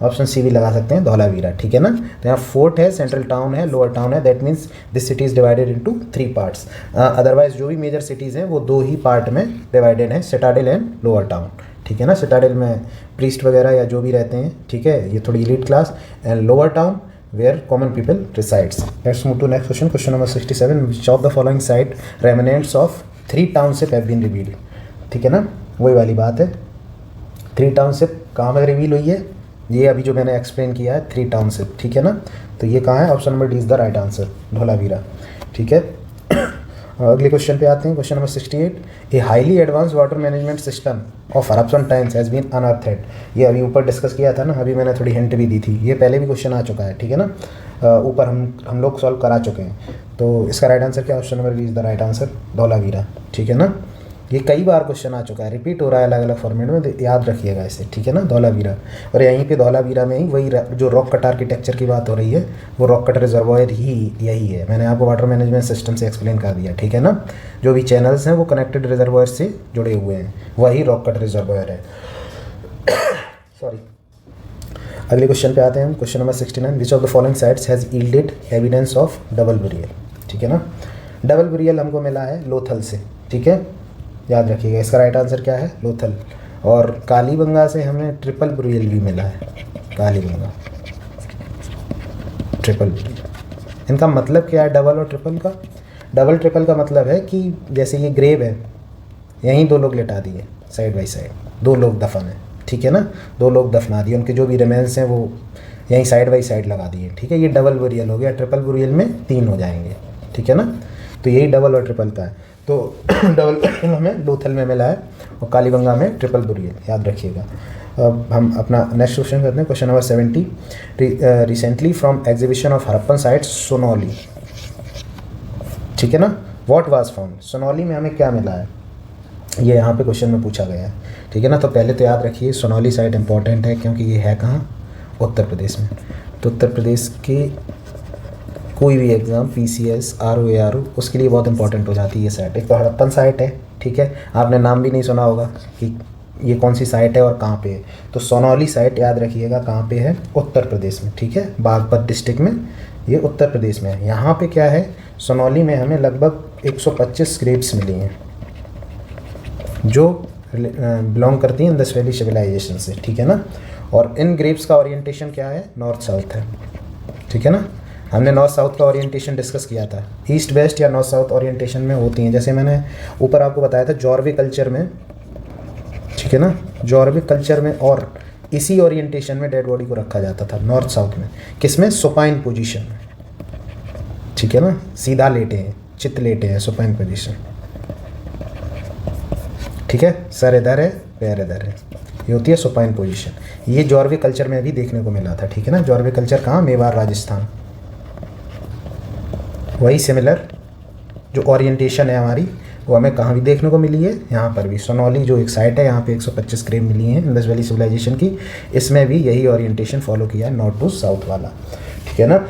ऑप्शन सी भी लगा सकते हैं, धौलावीरा। ठीक है ना, तो यहाँ फोर्ट है, सेंट्रल टाउन है, लोअर टाउन है। That means this city is divided into 3 parts. Otherwise जो भी मेजर सिटीज़ हैं वो 2 ही पार्ट में डिवाइडेड हैं, सिटाडेल एंड लोअर टाउन। ठीक है ना, सिटाडेल में प्रीस्ट वगैरह या जो भी रहते हैं, ठीक है, ये थोड़ी elite class, and lower town where common people resides. Let's move to next question, question number 67। Which of the following site remnants of 3 township have been revealed. ठीक है ना, वही वाली बात है, 3 टाउनशिप कहाँ में रिवील हुई है? ये अभी जो मैंने एक्सप्लेन किया है, 3 टाउनशिप। ठीक है ना, तो ये कहाँ है? Option number D is the right answer, Dholavira. ठीक है, अगले क्वेश्चन पे आते हैं, question number 68। A highly advance water management system of Harappan times has been unearthed. ये अभी ऊपर डिस्कस किया था ना, अभी मैंने थोड़ी हिंट भी दी थी, ये पहले भी क्वेश्चन आ चुका है, ठीक है ना, ऊपर हम लोग सॉल्व करा चुके हैं। तो इसका राइट आंसर क्या, option number B is the right answer, Dholavira, ठीक है ना। ये कई बार क्वेश्चन आ चुका है, रिपीट हो रहा है अलग अलग फॉर्मेट में, तो याद रखिएगा इसे, ठीक है ना, धौलावीरा। और यहीं पे धौलावीरा में ही वही जो रॉक कट आर्किटेक्चर की बात हो रही है, वो रॉक कट रिजर्वायर ही यही है। मैंने आपको वाटर मैनेजमेंट सिस्टम से एक्सप्लेन कर दिया, ठीक है ना। जो भी चैनल्स हैं वो कनेक्टेड रिजर्वायर से जुड़े हुए हैं, वही रॉक कट रिजर्वायर है। सॉरी। अगले क्वेश्चन पे आते हैं हम, question number 69। Which of the following sites has yielded evidence of double burial, ठीक है ना। डबल बुरियल हमको मिला है लोथल से, ठीक है, याद रखिएगा। इसका राइट आंसर क्या है, लोथल। और कालीबंगा से हमें ट्रिपल बुरियल भी मिला है, कालीबंगा ट्रिपल बुरियल। इनका मतलब क्या है डबल और ट्रिपल का? डबल ट्रिपल का मतलब है कि जैसे ये ग्रेव है, यहीं दो लोग लिटा दिए साइड बाई साइड, दो लोग दफन है, ठीक है ना, दो लोग दफना दिए, उनके जो भी रिमेन्स हैं वो यहीं साइड बाई साइड लगा दिए, ठीक है। ये डबल बुरियल हो गया। ट्रिपल बुरियल में 3 हो जाएंगे, ठीक है ना। तो यही डबल और ट्रिपल का है। तो डबल बुरियल हमें लोथल में मिला है और कालीबंगा में ट्रिपल बुरियल, याद रखिएगा। अब हम अपना नेक्स्ट क्वेश्चन करते हैं, question number 70। Recently from exhibition of Harappan sites Sonauli, ठीक है ना, व्हाट वाज फाउंड। सोनौली में हमें क्या मिला है, ये यहाँ पे क्वेश्चन में पूछा गया है, ठीक है ना। तो पहले तो याद रखिए सोनौली साइट इंपॉर्टेंट है, क्योंकि ये है कहाँ, उत्तर प्रदेश में। तो उत्तर प्रदेश के कोई भी एग्ज़ाम PCS RO उसके लिए बहुत इंपॉर्टेंट हो जाती है ये साइट। एक तो हड़प्पन साइट है, ठीक है, आपने नाम भी नहीं सुना होगा कि ये कौन सी साइट है और कहाँ पे है। तो सोनौली साइट याद रखिएगा कहाँ पे है, उत्तर प्रदेश में, ठीक है, बागपत डिस्ट्रिक्ट में, ये उत्तर प्रदेश में है। यहाँ पे क्या है, सोनौली में हमें लगभग 125 ग्रेव्स मिली हैं जो बिलोंग करती हैं इंडस वैली सिविलाइजेशन से, ठीक है ना। और इन ग्रेव्स का ओरिएंटेशन क्या है, नॉर्थ साउथ है, ठीक है ना। हमने नॉर्थ साउथ का ओरिएंटेशन डिस्कस किया था, ईस्ट वेस्ट या नॉर्थ साउथ ओरिएंटेशन में होती हैं। जैसे मैंने ऊपर आपको बताया था जॉर्वे कल्चर में, ठीक है ना, जॉर्वे कल्चर में और इसी ओरिएंटेशन में डेड बॉडी को रखा जाता था नॉर्थ साउथ में, किसमें, सुपाइन पोजीशन में, ठीक है ना, सीधा लेटे हैं, चित लेटे हैं, सुपाइन पोजीशन, ठीक है, सर इधर है, पैर इधर है, ये होती है सुपाइन पोजीशन। ये जॉर्वे कल्चर में भी देखने को मिला था, ठीक है ना। जॉर्वे कल्चर कहाँ, मेवाड़ राजस्थान। वही सिमिलर जो ओरिएंटेशन है हमारी, वो हमें कहाँ भी देखने को मिली है, यहाँ पर भी। सोनौली जो एक साइट है, यहाँ पे 125 ग्रेव मिली हैं इंडस वैली सिविलाइजेशन की, इसमें भी यही ओरिएंटेशन फॉलो किया है, नॉर्थ टू साउथ वाला, ठीक है ना।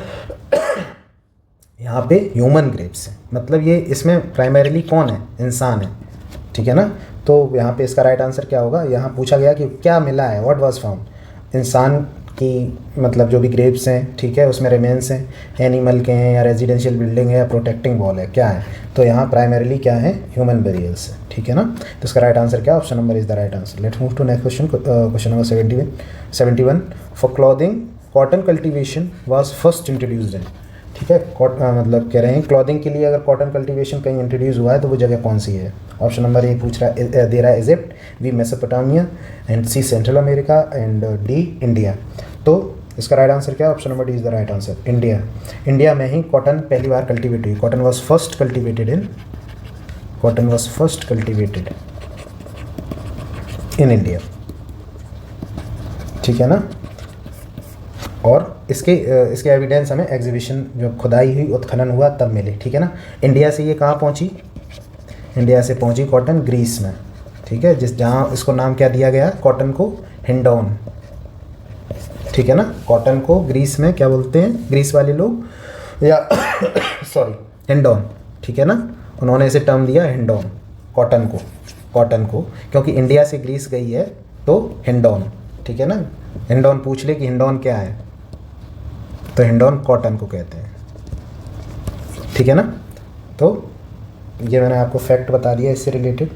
यहाँ पे ह्यूमन ग्रेव्स हैं, मतलब ये इसमें प्राइमरीली कौन है, इंसान है, ठीक है ना। तो यहाँ पे इसका राइट आंसर क्या होगा, यहाँ पूछा गया कि क्या मिला है, व्हाट वाज फाउंड। इंसान की मतलब जो भी ग्रेव्स हैं, ठीक है, उसमें रिमेन्स हैं, एनिमल के हैं या रेजिडेंशियल बिल्डिंग है या प्रोटेक्टिंग वॉल है, क्या है। तो यहाँ प्राइमरीली क्या है, ह्यूमन बेरियल्स है, ठीक है ना। तो इसका राइट आंसर क्या, option number is the right answer. Let's move to next question, question number 71। For clothing cotton cultivation was first introduced in, ठीक है, मतलब कह रहे हैं क्लॉथिंग के लिए अगर कॉटन कल्टीवेशन कहीं इंट्रोड्यूस हुआ है तो वो जगह कौन सी है। ऑप्शन नंबर ए पूछ रहा है, दे रहा है Egypt, B Mesopotamia, and C central America, and D India. तो इसका राइट आंसर क्या है, option number D is the right answer, India. India में ही कॉटन पहली बार कल्टीवेट हुई, cotton was first cultivated in India, ठीक है ना। और इसके एविडेंस हमें एग्जीबिशन जो खुदाई हुई, उत्खनन हुआ तब मिले, ठीक है ना। इंडिया से ये कहाँ पहुँची, इंडिया से पहुँची कॉटन ग्रीस में, ठीक है, जहाँ इसको नाम क्या दिया गया, कॉटन को हिंडौन, ठीक है ना। कॉटन को ग्रीस में क्या बोलते हैं, ग्रीस वाले लोग, या सॉरी हिंडौन, ठीक है ना, उन्होंने इसे टर्म दिया हिंडौन, कॉटन को, क्योंकि इंडिया से ग्रीस गई है तो हिंडौन, ठीक है ना। हिंडौन पूछ ले कि हिंडौन क्या है, तो हिंडौन कॉटन को कहते हैं, ठीक है ना। तो ये मैंने आपको फैक्ट बता दिया इससे रिलेटेड।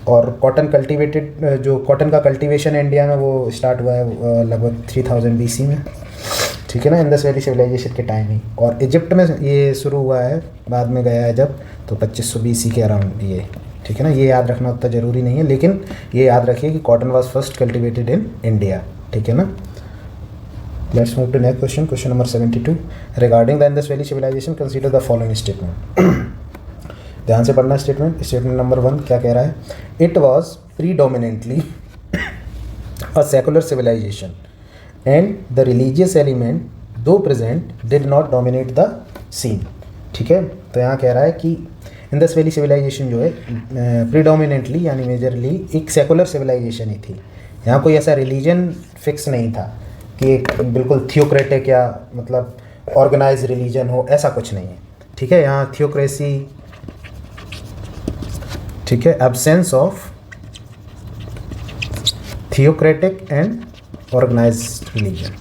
और कॉटन कल्टीवेटेड, जो कॉटन का कल्टीवेशन है इंडिया में, वो स्टार्ट हुआ है लगभग 3000 BC में, ठीक है ना, इंडस वैली सिविलाइजेशन के टाइम ही। और इजिप्ट में ये शुरू हुआ है, बाद में गया है जब, तो 2500 BC के अराउंड ये, ठीक है ना। ये याद रखना उतना ज़रूरी नहीं है, लेकिन ये याद रखिए कि cotton was first cultivated in India, ठीक है ना। Let's move to next question, question number 72। Regarding the Indus valley civilisation consider the following statement. ध्यान से पढ़ना स्टेटमेंट नंबर 1 क्या कह रहा है, it was predominantly a secular civilisation and the religious element though present did not dominate the scene. ठीक है, तो यहाँ कह रहा है कि इंडस वैली सिविलाइजेशन जो है प्रीडोमिनेंटली यानी मेजरली एक सेकुलर सिविलाइजेशन ही थी। यहाँ कोई ऐसा रिलीजन फिक्स नहीं था कि एक बिल्कुल थियोक्रेटिक या मतलब ऑर्गेनाइज रिलीजन हो, ऐसा कुछ नहीं है। ठीक है, यहाँ थियोक्रेसी, ठीक है, absence of theocratic and organised religion,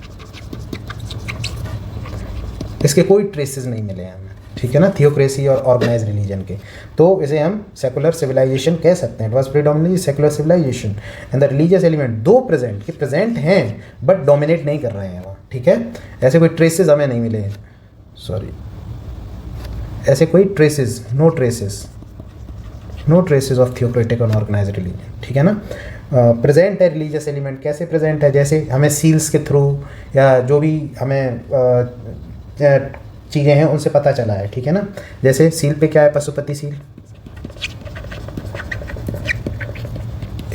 इसके कोई ट्रेसेस नहीं मिले हमें। ठीक है ना, थियोक्रेसी और ऑर्गेनाइज रिलीजन के, तो इसे हम सेकुलर सिविलाइजेशन कह सकते हैं। It was predominantly secular civilisation and the religious element though present हैं बट डोमिनेट नहीं कर रहे हैं वहाँ। ठीक है, ऐसे कोई ट्रेसेस हमें नहीं मिले, सॉरी, ऐसे कोई traces, no traces of theocratic और ऑर्गेनाइज रिलीजन। ठीक है ना, प्रेजेंट है रिलीजियस एलिमेंट, कैसे प्रेजेंट है, जैसे हमें सील्स के थ्रू या जो भी हमें चीज़ें हैं उनसे पता चला है। ठीक है ना, जैसे सील पे क्या है, पशुपति सील,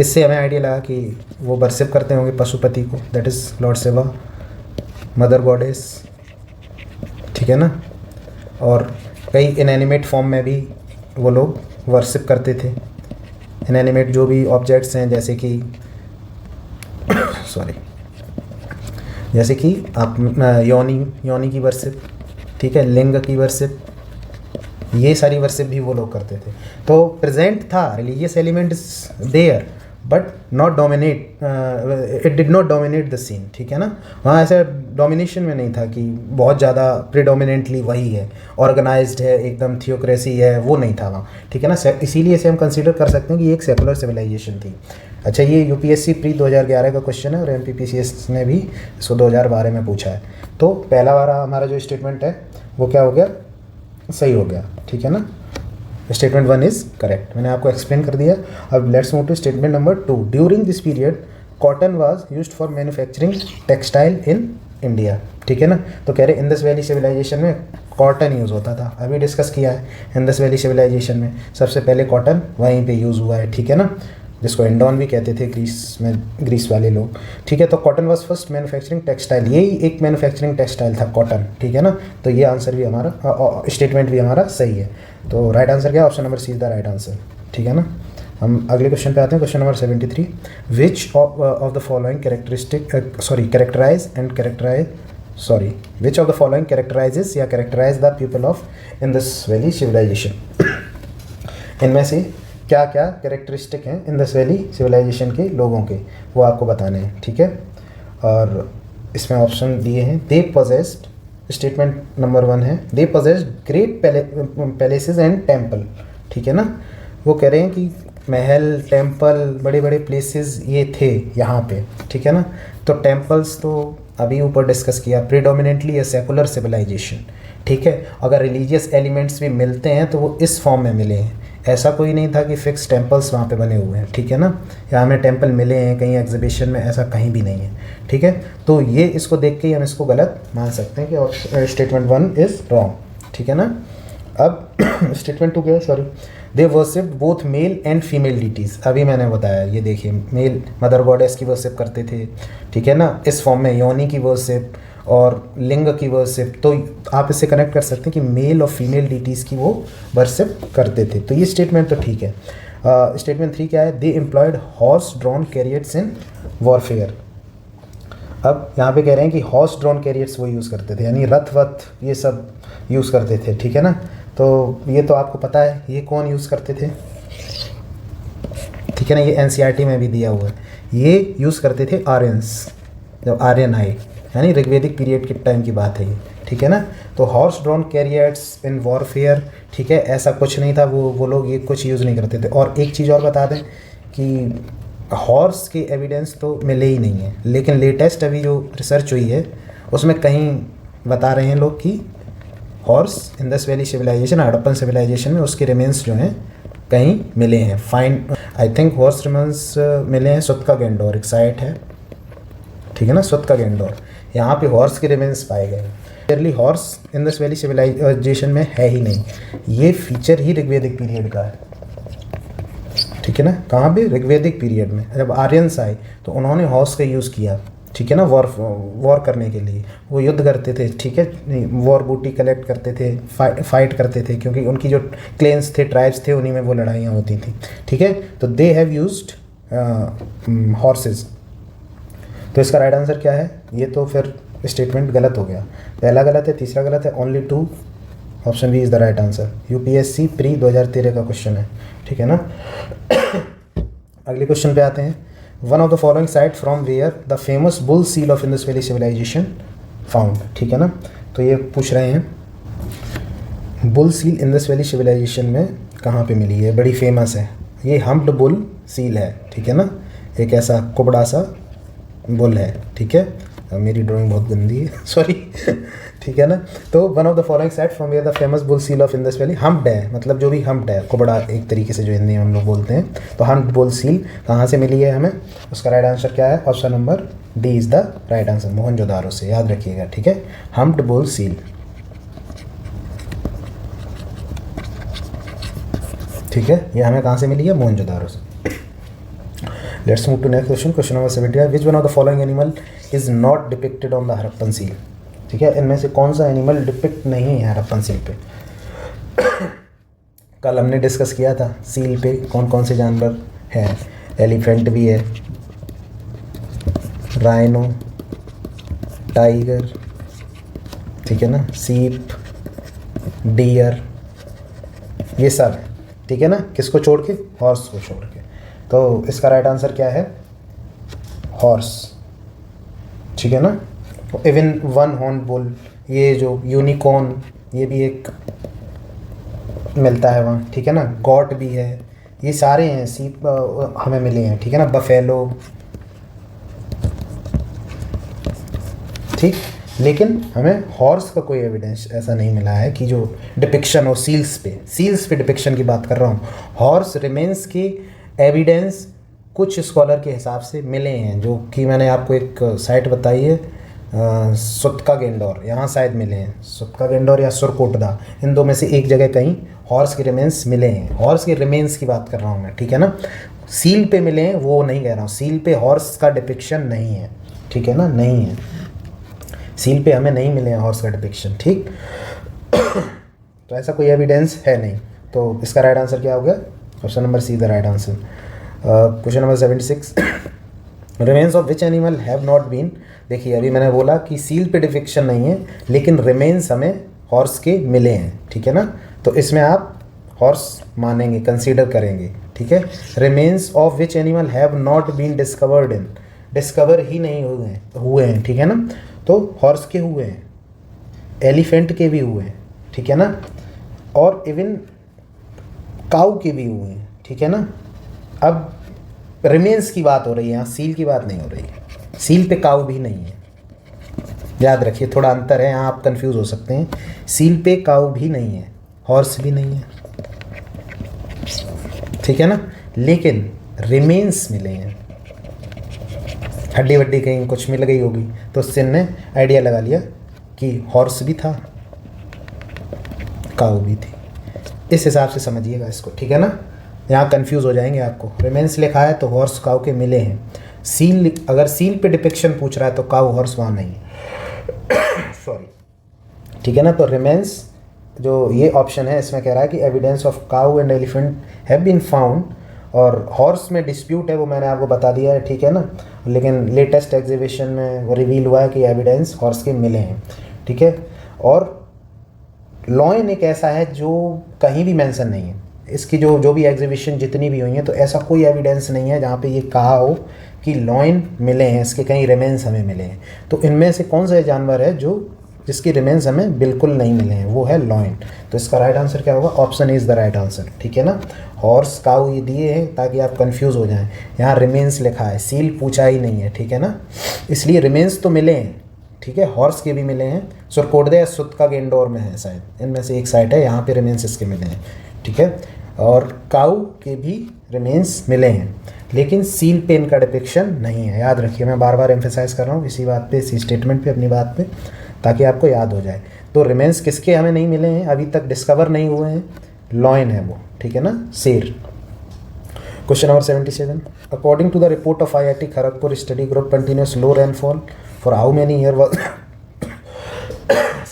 इससे हमें आइडिया लगा कि वो वर्शिप करते होंगे पशुपति को, that is Lord Shiva, mother goddess. ठीक है ना, और कई इनएनिमेट फॉर्म में भी वो लोग वर्शिप करते थे। इनएनिमेट जो भी ऑब्जेक्ट्स हैं जैसे कि सॉरी, जैसे कि आप योनी की वर्शिप, ठीक है, लिंग की वर्शिप, ये सारी वर्शिप भी वो लोग करते थे। तो प्रेजेंट था, religious element is there but not dominate, it did not dominate the scene. ठीक है ना, वहाँ ऐसा डोमिनेशन में नहीं था कि बहुत ज़्यादा प्रीडोमिनेंटली वही है, ऑर्गेनाइज्ड है, एकदम थियोक्रेसी है, वो नहीं था वहाँ। ठीक है ना, इसीलिए इसे हम कंसीडर कर सकते हैं कि ये एक सेकुलर सिविलाइजेशन थी। अच्छा, ये यूपीएससी प्री 2011 का क्वेश्चन है और एमपीपीसीएस ने भी इसको 2012 में पूछा है। तो पहला वाला हमारा जो स्टेटमेंट है वो क्या हो गया, सही हो गया। ठीक है ना, स्टेटमेंट 1 इज़ करेक्ट, मैंने आपको एक्सप्लेन कर दिया। अब let's move to statement number 2। During this period cotton was used for manufacturing textile in India. ठीक है ना, तो कह रहे इंडस वैली सिविलाइजेशन में कॉटन यूज़ होता था, अभी डिस्कस किया है। इंडस वैली सिविलाइजेशन में सबसे पहले कॉटन वहीं पे यूज़ हुआ है। ठीक है ना, जिसको इंडोन भी कहते थे ग्रीस वाले लोग। ठीक है, तो cotton was first manufacturing textile, यही एक मैन्युफैक्चरिंग टेक्सटाइल था कॉटन। ठीक है ना, तो ये आंसर भी हमारा, स्टेटमेंट भी हमारा सही है। तो राइट आंसर क्या है, option number C is the right answer. ठीक है ना, हम अगले क्वेश्चन पे आते हैं, question number 73। Which of the following which of the following characterises या characterise the people of Indus valley civilisation. इनमें से क्या क्या कैरेक्टरिस्टिक हैं इंडस वैली सिविलाइजेशन के लोगों के, वो आपको बताने हैं। ठीक है, और इसमें ऑप्शन दिए हैं। दे पोजेस्ड, स्टेटमेंट नंबर 1 है, they possessed great palaces and temple. ठीक है ना, वो कह रहे हैं कि महल, टेम्पल, बड़े बड़े प्लेसेस ये थे यहाँ पे। ठीक है ना, तो टेम्पल्स तो अभी ऊपर डिस्कस किया, प्रीडोमिनेंटली ए सेकुलर सिविलाइजेशन। ठीक है, अगर रिलीजियस एलिमेंट्स भी मिलते हैं तो वो इस फॉर्म में मिले हैं, ऐसा कोई नहीं था कि फिक्स टेम्पल्स वहाँ पे बने हुए हैं। ठीक है ना, या हमें टेम्पल मिले हैं कहीं एग्जीबिशन में, ऐसा कहीं भी नहीं है। ठीक है, तो ये इसको देख के ही हम इसको गलत मान सकते हैं कि स्टेटमेंट 1 इज़ रॉन्ग। ठीक है ना, अब स्टेटमेंट 2 क्या है, sorry, they worship both male and female deities. अभी मैंने बताया, ये देखिए, मेल मदर गॉडेस की वर्शिप करते थे। ठीक है ना, इस फॉर्म में योनी की वर्शिप और लिंग की वर्शिप, तो आप इससे कनेक्ट कर सकते हैं कि मेल और फीमेल डिटीज़ की वो वर्शिप करते थे। तो ये स्टेटमेंट तो ठीक है। स्टेटमेंट 3 क्या है, they employed horse drawn chariots in warfare. अब यहाँ पे कह रहे हैं कि हॉर्स ड्रॉन कैरियट्स वो यूज़ करते थे, यानी रथ वथ ये सब यूज़ करते थे। ठीक है ना, तो ये तो आपको पता है, ये कौन यूज़ करते थे। ठीक है ना, ये एनसीईआरटी में भी दिया हुआ है, ये यूज़ करते थे आर्यंस, जब आर्यन आए, यानी ऋग्वेदिक पीरियड के टाइम की बात है ये। ठीक है ना, तो horse drawn chariots in warfare, ठीक है, ऐसा कुछ नहीं था, वो लोग ये कुछ यूज़ नहीं करते थे। और एक चीज़ और बता दें कि हॉर्स के एविडेंस तो मिले ही नहीं है, लेकिन लेटेस्ट अभी जो रिसर्च हुई है उसमें कहीं बता रहे हैं लोग कि horse Indus valley civilisation, Harappan civilisation में उसके रिमेन्स जो हैं कहीं मिले हैं। Find, I think horse remains मिले हैं सुत्का गेंडोर, एक साइट है। ठीक है ना, सुत्का गेंडोर, यहाँ पे हॉर्स के रिमेन्स पाए गए। Clearly horse in this valley civilisation में है ही नहीं, ये फीचर ही ऋग्वेदिक पीरियड का है, ठीक है ना। कहाँ पे? ऋग्वेदिक पीरियड में जब आर्यंस आए तो उन्होंने हॉर्स का यूज़ किया, ठीक है ना, वॉर करने के लिए। वो युद्ध करते थे, ठीक है, वॉर बूटी कलेक्ट करते थे, फाइट करते थे, क्योंकि उनकी जो क्लेन्स थे, ट्राइब्स थे, उन्हीं में वो लड़ाइयाँ होती थी, ठीक है। तो दे हैव यूज्ड हॉर्सेस। तो इसका राइट आंसर क्या है? ये तो फिर स्टेटमेंट गलत हो गया, पहला गलत है, तीसरा गलत है, only 2, option B is the right answer. UPSC pre 2013 का क्वेश्चन है, ठीक है ना। अगले क्वेश्चन पे आते हैं। One of the following site from where the famous bull seal of Indus valley civilisation found, ठीक है ना। तो ये पूछ रहे हैं bull seal Indus valley civilisation में कहाँ पे मिली है, बड़ी फेमस है। ये हम्प्ड बुल सील है, ठीक है ना, एक ऐसा कुबड़ा सा बुल है, ठीक है। मेरी ड्राइंग बहुत गंदी है, सॉरी, ठीक है ना। तो one of the following site from where the famous bull seal of Indus valley, humped है, मतलब जो भी हम्प्ड है, कुबड़ा एक तरीके से जो हिंदी में हम लोग बोलते हैं। तो हम्प्ड बुल सील कहाँ से मिली है हमें? उसका राइट आंसर क्या है? Option number D is the right answer, Mohenjodaro से, याद रखिएगा, ठीक है। हम्प्ड बुल सील, ठीक है, ये हमें कहाँ से मिली है? मोहनजोदारो से। Let's move to next question, question number 75। Which one of the following animal is not depicted on the Harappan seal, ठीक है। इनमें से कौन सा एनिमल डिपिक्ट नहीं है हड़प्पन सील पे? कल हमने डिस्कस किया था सील पे कौन कौन से जानवर हैं। एलिफेंट भी है, राइनो, टाइगर, ठीक है ना, सीप, डियर, ये सब है, ठीक है ना। किसको छोड़ के? हॉर्स को छोड़ के। तो इसका राइट आंसर क्या है? हॉर्स, ठीक है ना। इवन वन हॉर्न बुल, ये जो यूनिकॉर्न, ये भी एक मिलता है वहाँ, ठीक है ना। गॉट भी है, ये सारे हैं, सीप हमें मिले हैं, ठीक है ना। बफेलो, ठीक। लेकिन हमें हॉर्स का कोई एविडेंस ऐसा नहीं मिला है कि जो डिपिक्शन हो सील्स पे डिपिक्शन की बात कर रहा हूँ। हॉर्स रिमेन्स की एविडेंस कुछ स्कॉलर के हिसाब से मिले हैं, जो कि मैंने आपको एक साइट बताई है, सुतका गेंडोर, यहाँ शायद मिले हैं, सुतका गेंडोर या सुरकोटदा, इन दो में से एक जगह कहीं हॉर्स के रिमेन्स मिले हैं। हॉर्स के रिमेन्स की बात कर रहा हूँ मैं, ठीक है ना। सील पे मिले हैं वो नहीं कह रहा हूँ, सील पे हॉर्स का डिपिक्शन नहीं है, ठीक है ना, नहीं है। सील पे हमें नहीं मिले हैं हॉर्स का डिपिक्शन, ठीक। तो ऐसा कोई एविडेंस है नहीं। तो इसका राइट आंसर क्या हो गया? Option number C the right answer. Question number 76। Remains of which animal have not been, देखिए अभी मैंने बोला कि सील पे डिपिक्शन नहीं है, लेकिन रिमेन्स हमें हॉर्स के मिले हैं, ठीक है ना। तो इसमें आप हॉर्स मानेंगे, कंसीडर करेंगे, ठीक है। Remains of which animal have not been discovered in, discover ही नहीं हुए हैं, ठीक है ना। तो हॉर्स के हुए हैं, एलिफेंट के भी हुए हैं, ठीक है ना, और इवन काऊ के भी हुए हैं, ठीक है ना। अब रिमेन्स की बात हो रही है, यहाँ सील की बात नहीं हो रही है। सील पे काऊ भी नहीं है, याद रखिए, थोड़ा अंतर है, यहाँ आप कंफ्यूज हो सकते हैं। सील पे काऊ भी नहीं है, हॉर्स भी नहीं है, ठीक है ना, लेकिन रिमेन्स मिले हैं। हड्डी वड्डी कहीं कुछ मिल गई होगी, तो उससे ने आइडिया लगा लिया कि हॉर्स भी था, काऊ भी थी। इस हिसाब से समझिएगा इसको, ठीक है ना। यहाँ कंफ्यूज हो जाएंगे आपको। रिमेन्स लिखा है तो हॉर्स काऊ के मिले हैं। सील, अगर सील पे डिपिक्शन पूछ रहा है तो काऊ हॉर्स वहाँ नहीं है, सॉरी, ठीक है ना। तो रिमेन्स जो ये ऑप्शन है इसमें कह रहा है कि evidence of cow and elephant have been found, और हॉर्स में डिस्प्यूट है, वो मैंने आपको बता दिया है, ठीक है ना। लेकिन लेटेस्ट एग्जीबिशन में वो रिवील हुआ है कि एविडेंस हॉर्स के मिले हैं, ठीक है। और लॉयन एक ऐसा है जो कहीं भी मेंशन नहीं है, इसकी जो भी एग्जीबिशन जितनी भी हुई हैं, तो ऐसा कोई एविडेंस नहीं है जहाँ पे ये कहा हो कि लॉयन मिले हैं, इसके कहीं रिमेन्स हमें मिले हैं। तो इनमें से कौन सा जानवर है जो जिसकी रिमेन्स हमें बिल्कुल नहीं मिले हैं? वो है लॉयन। तो इसका राइट आंसर क्या होगा? Option is the right answer, ठीक है ना। हॉर्स काऊ ये दिए हैं ताकि आप कंफ्यूज हो जाएं। यहाँ रिमेन्स लिखा है, सील पूछा ही नहीं है, ठीक है ना, इसलिए रिमेन्स तो मिले हैं, ठीक है। हॉर्स के भी मिले हैं, सुरकोटदा या सुतका गेंडोर में है शायद, इनमें से एक साइट है, यहाँ पे रिमेन्स इसके मिले हैं, ठीक है। और काऊ के भी रिमेन्स मिले हैं, लेकिन सील पे इनका डिपिक्शन नहीं है। याद रखिए, मैं बार बार एम्फेसाइज कर रहा हूँ इसी बात पे, इसी स्टेटमेंट पे, अपनी बात पे। ताकि आपको याद हो जाए। तो रिमेन्स किसके हमें नहीं मिले हैं, अभी तक डिस्कवर नहीं हुए हैं, लॉयन है वो, ठीक है ना, शेर। Question number 77, according to the report of IIT Kharagpur study group continuous low rainfall for how many year was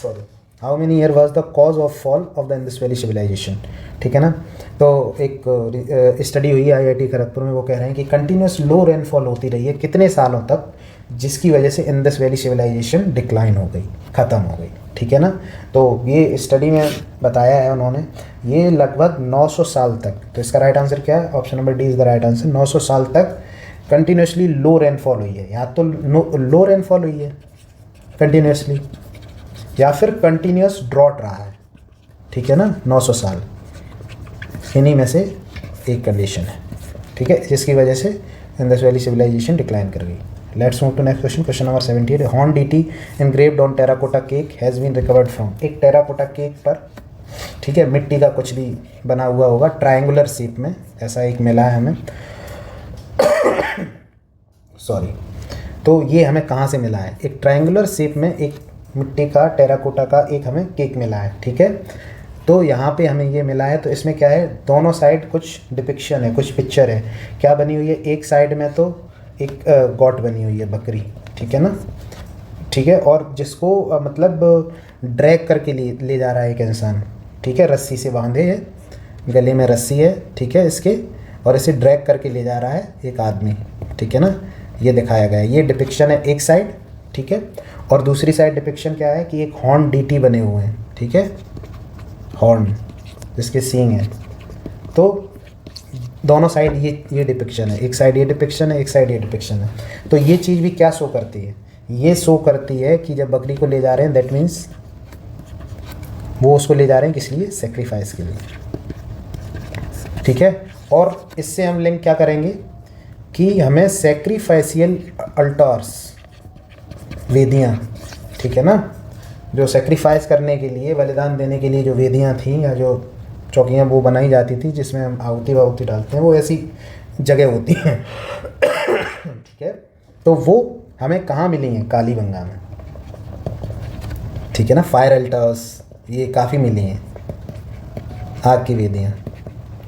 sorry how many year was the cause of fall of the Indus valley civilisation, ठीक है ना। तो एक study हुई है IIT Kharagpur में, वो कह रहे हैं कि कंटिन्यूस लो रेनफॉल होती रही है कितने सालों तक, जिसकी वजह से इंडस वैली सिविलाइजेशन डिक्लाइन हो गई, ख़त्म हो गई, ठीक है ना। तो ये स्टडी में बताया है उन्होंने, ये लगभग 900 साल तक, तो इसका राइट आंसर क्या है, option number D is the right answer. 900 साल तक कंटिन्यूसली लो रेनफॉल हुई है, या तो लो रेनफॉल हुई है कंटिन्यूसली, या फिर कंटिन्यूस ड्रॉट रहा है, ठीक है ना, 900 साल, इन्हीं में से एक कंडीशन है, ठीक है, जिसकी वजह से इंडस वैली सिविलाइजेशन डिक्लाइन कर गई। Let's move to next question, question number 78, horn deity engraved on terracotta cake has been recovered from, एक टेराकोटा केक पर, ठीक है, मिट्टी का कुछ भी बना हुआ होगा ट्रायंगुलर शेप में, ऐसा एक मिला है हमें सॉरी, तो ये हमें कहाँ से मिला है, एक ट्रायंगुलर शेप में एक मिट्टी का टेराकोटा का एक हमें केक मिला है, ठीक है। तो यहाँ पे हमें ये मिला है, तो इसमें क्या है, दोनों साइड कुछ डिपिक्शन है, कुछ पिक्चर है, क्या बनी हुई है, एक साइड में तो एक गॉट बनी हुई है, बकरी, ठीक है ना, ठीक है, और जिसको मतलब ड्रैग करके ले जा रहा है एक इंसान, ठीक है, रस्सी से बांधे है, गले में रस्सी है, ठीक है इसके, और इसे ड्रैग करके ले जा रहा है एक आदमी, ठीक है ना, ये दिखाया गया है, ये डिपिक्शन है एक साइड, ठीक है, और दूसरी साइड डिपिक्शन क्या है कि एक हॉर्न डीटी बने हुए हैं, ठीक है, हॉर्न जिसके सींग हैं, तो दोनों साइड ये डिपिक्शन है, एक साइड ये डिपिक्शन है, एक साइड ये डिपिक्शन है। तो ये चीज़ भी क्या शो करती है, ये शो करती है कि जब बकरी को ले जा रहे हैं, दैट मीन्स वो उसको ले जा रहे हैं किस लिए, सेक्रीफाइस के लिए, ठीक है। और इससे हम लिंक क्या करेंगे कि हमें सेक्रीफाइशियल अल्टार्स, वेदियाँ, ठीक है ना, जो सेक्रीफाइस करने के लिए, बलिदान देने के लिए जो वेदियाँ थीं या जो चौकियाँ वो बनाई जाती थी जिसमें हम आहुति वाहुति डालते हैं, वो ऐसी जगह होती हैं ठीक है। तो वो हमें कहाँ मिली हैं, कालीबंगा में, ठीक है ना, फायर अल्टर्स ये काफ़ी मिली हैं, आग की वेदियाँ,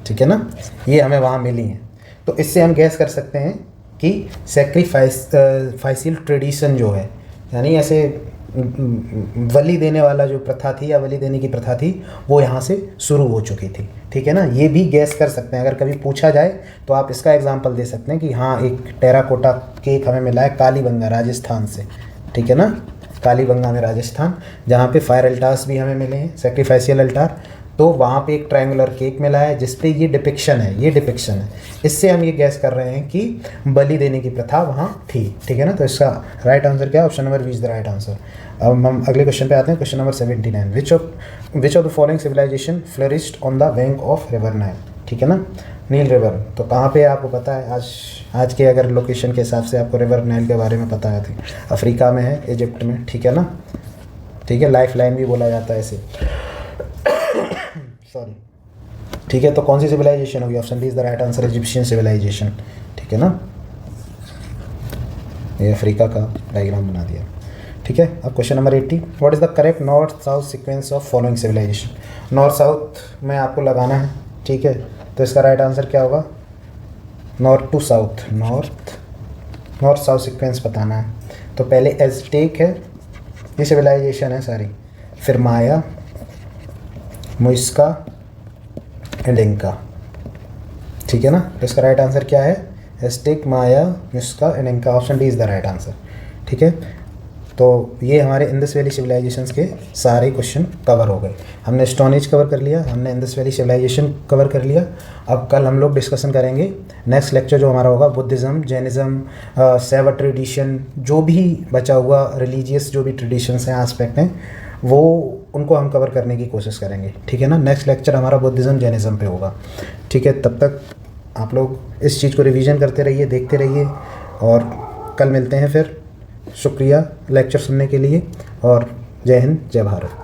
ठीक है ना, ये हमें वहाँ मिली हैं। तो इससे हम गैस कर सकते हैं कि सेक्रीफाइशियल ट्रेडिशन जो है, यानी ऐसे बलि देने वाला जो प्रथा थी या बलि देने की प्रथा थी, वो यहाँ से शुरू हो चुकी थी, ठीक है ना। ये भी गैस कर सकते हैं, अगर कभी पूछा जाए तो आप इसका एग्जांपल दे सकते हैं कि हाँ, एक टेराकोटा केक हमें मिला है कालीबंगा राजस्थान से, ठीक है ना, कालीबंगा में राजस्थान, जहाँ पे फायर अल्टार्स भी हमें मिले हैं, सेक्रीफाइशियल अल्टार, तो वहाँ पे एक ट्रायंगुलर केक मिला है जिस पे ये डिपिक्शन है, ये डिपिक्शन है। इससे हम ये गैस कर रहे हैं कि बलि देने की प्रथा वहाँ थी, ठीक है ना। तो इसका राइट आंसर क्या है, option number B is the right answer. अब हम अगले क्वेश्चन पे आते हैं, question number 79, which of the following civilization flourished on the bank of river Nile, ठीक है ना, नील रिवर। तो कहाँ पे आपको पता है, आज के अगर लोकेशन के हिसाब से आपको रिवर नाइल के बारे में पता है, थी अफ्रीका में है, इजिप्ट में, ठीक है ना, ठीक है, लाइफ लाइन भी बोला जाता है इसे सॉरी, ठीक है। तो कौन सी सिविलाइजेशन होगी, option D is the right answer, Egyptian civilization, ठीक है ना। ये अफ्रीका का डायग्राम बना दिया, ठीक है। अब question number 80, what is the correct north south sequence of following civilization. North south में आपको लगाना है, ठीक है, तो इसका राइट आंसर क्या होगा, north to south, north south sequence बताना है। तो पहले एज़टेक है, ये सिविलाइजेशन है सारी, फिर माया, मुइस्का एंड इंका, ठीक है ना। तो इसका राइट आंसर क्या है, Aztec, Maya, Muisca and Inca, option D is the right answer, ठीक है। तो ये हमारे इंडस वैली सिविलाइजेशंस के सारे क्वेश्चन कवर हो गए। हमने स्टोन एज कवर कर लिया, हमने इंडस वैली सिविलाइजेशन कवर कर लिया। अब कल हम लोग डिस्कशन करेंगे, नेक्स्ट लेक्चर जो हमारा होगा, बुद्धिज़्म, जैनिज़्म, सेवा ट्रेडिशन, जो भी बचा हुआ रिलीजियस जो भी ट्रेडिशंस हैं, आस्पेक्ट हैं, वो उनको हम कवर करने की कोशिश करेंगे, ठीक है ना। नेक्स्ट लेक्चर हमारा बुद्धिज़्म जैनिज़्म पे होगा, ठीक है। तब तक आप लोग इस चीज़ को रिवीजन करते रहिए, देखते रहिए, और कल मिलते हैं फिर। शुक्रिया लेक्चर सुनने के लिए, और जय हिंद, जय भारत।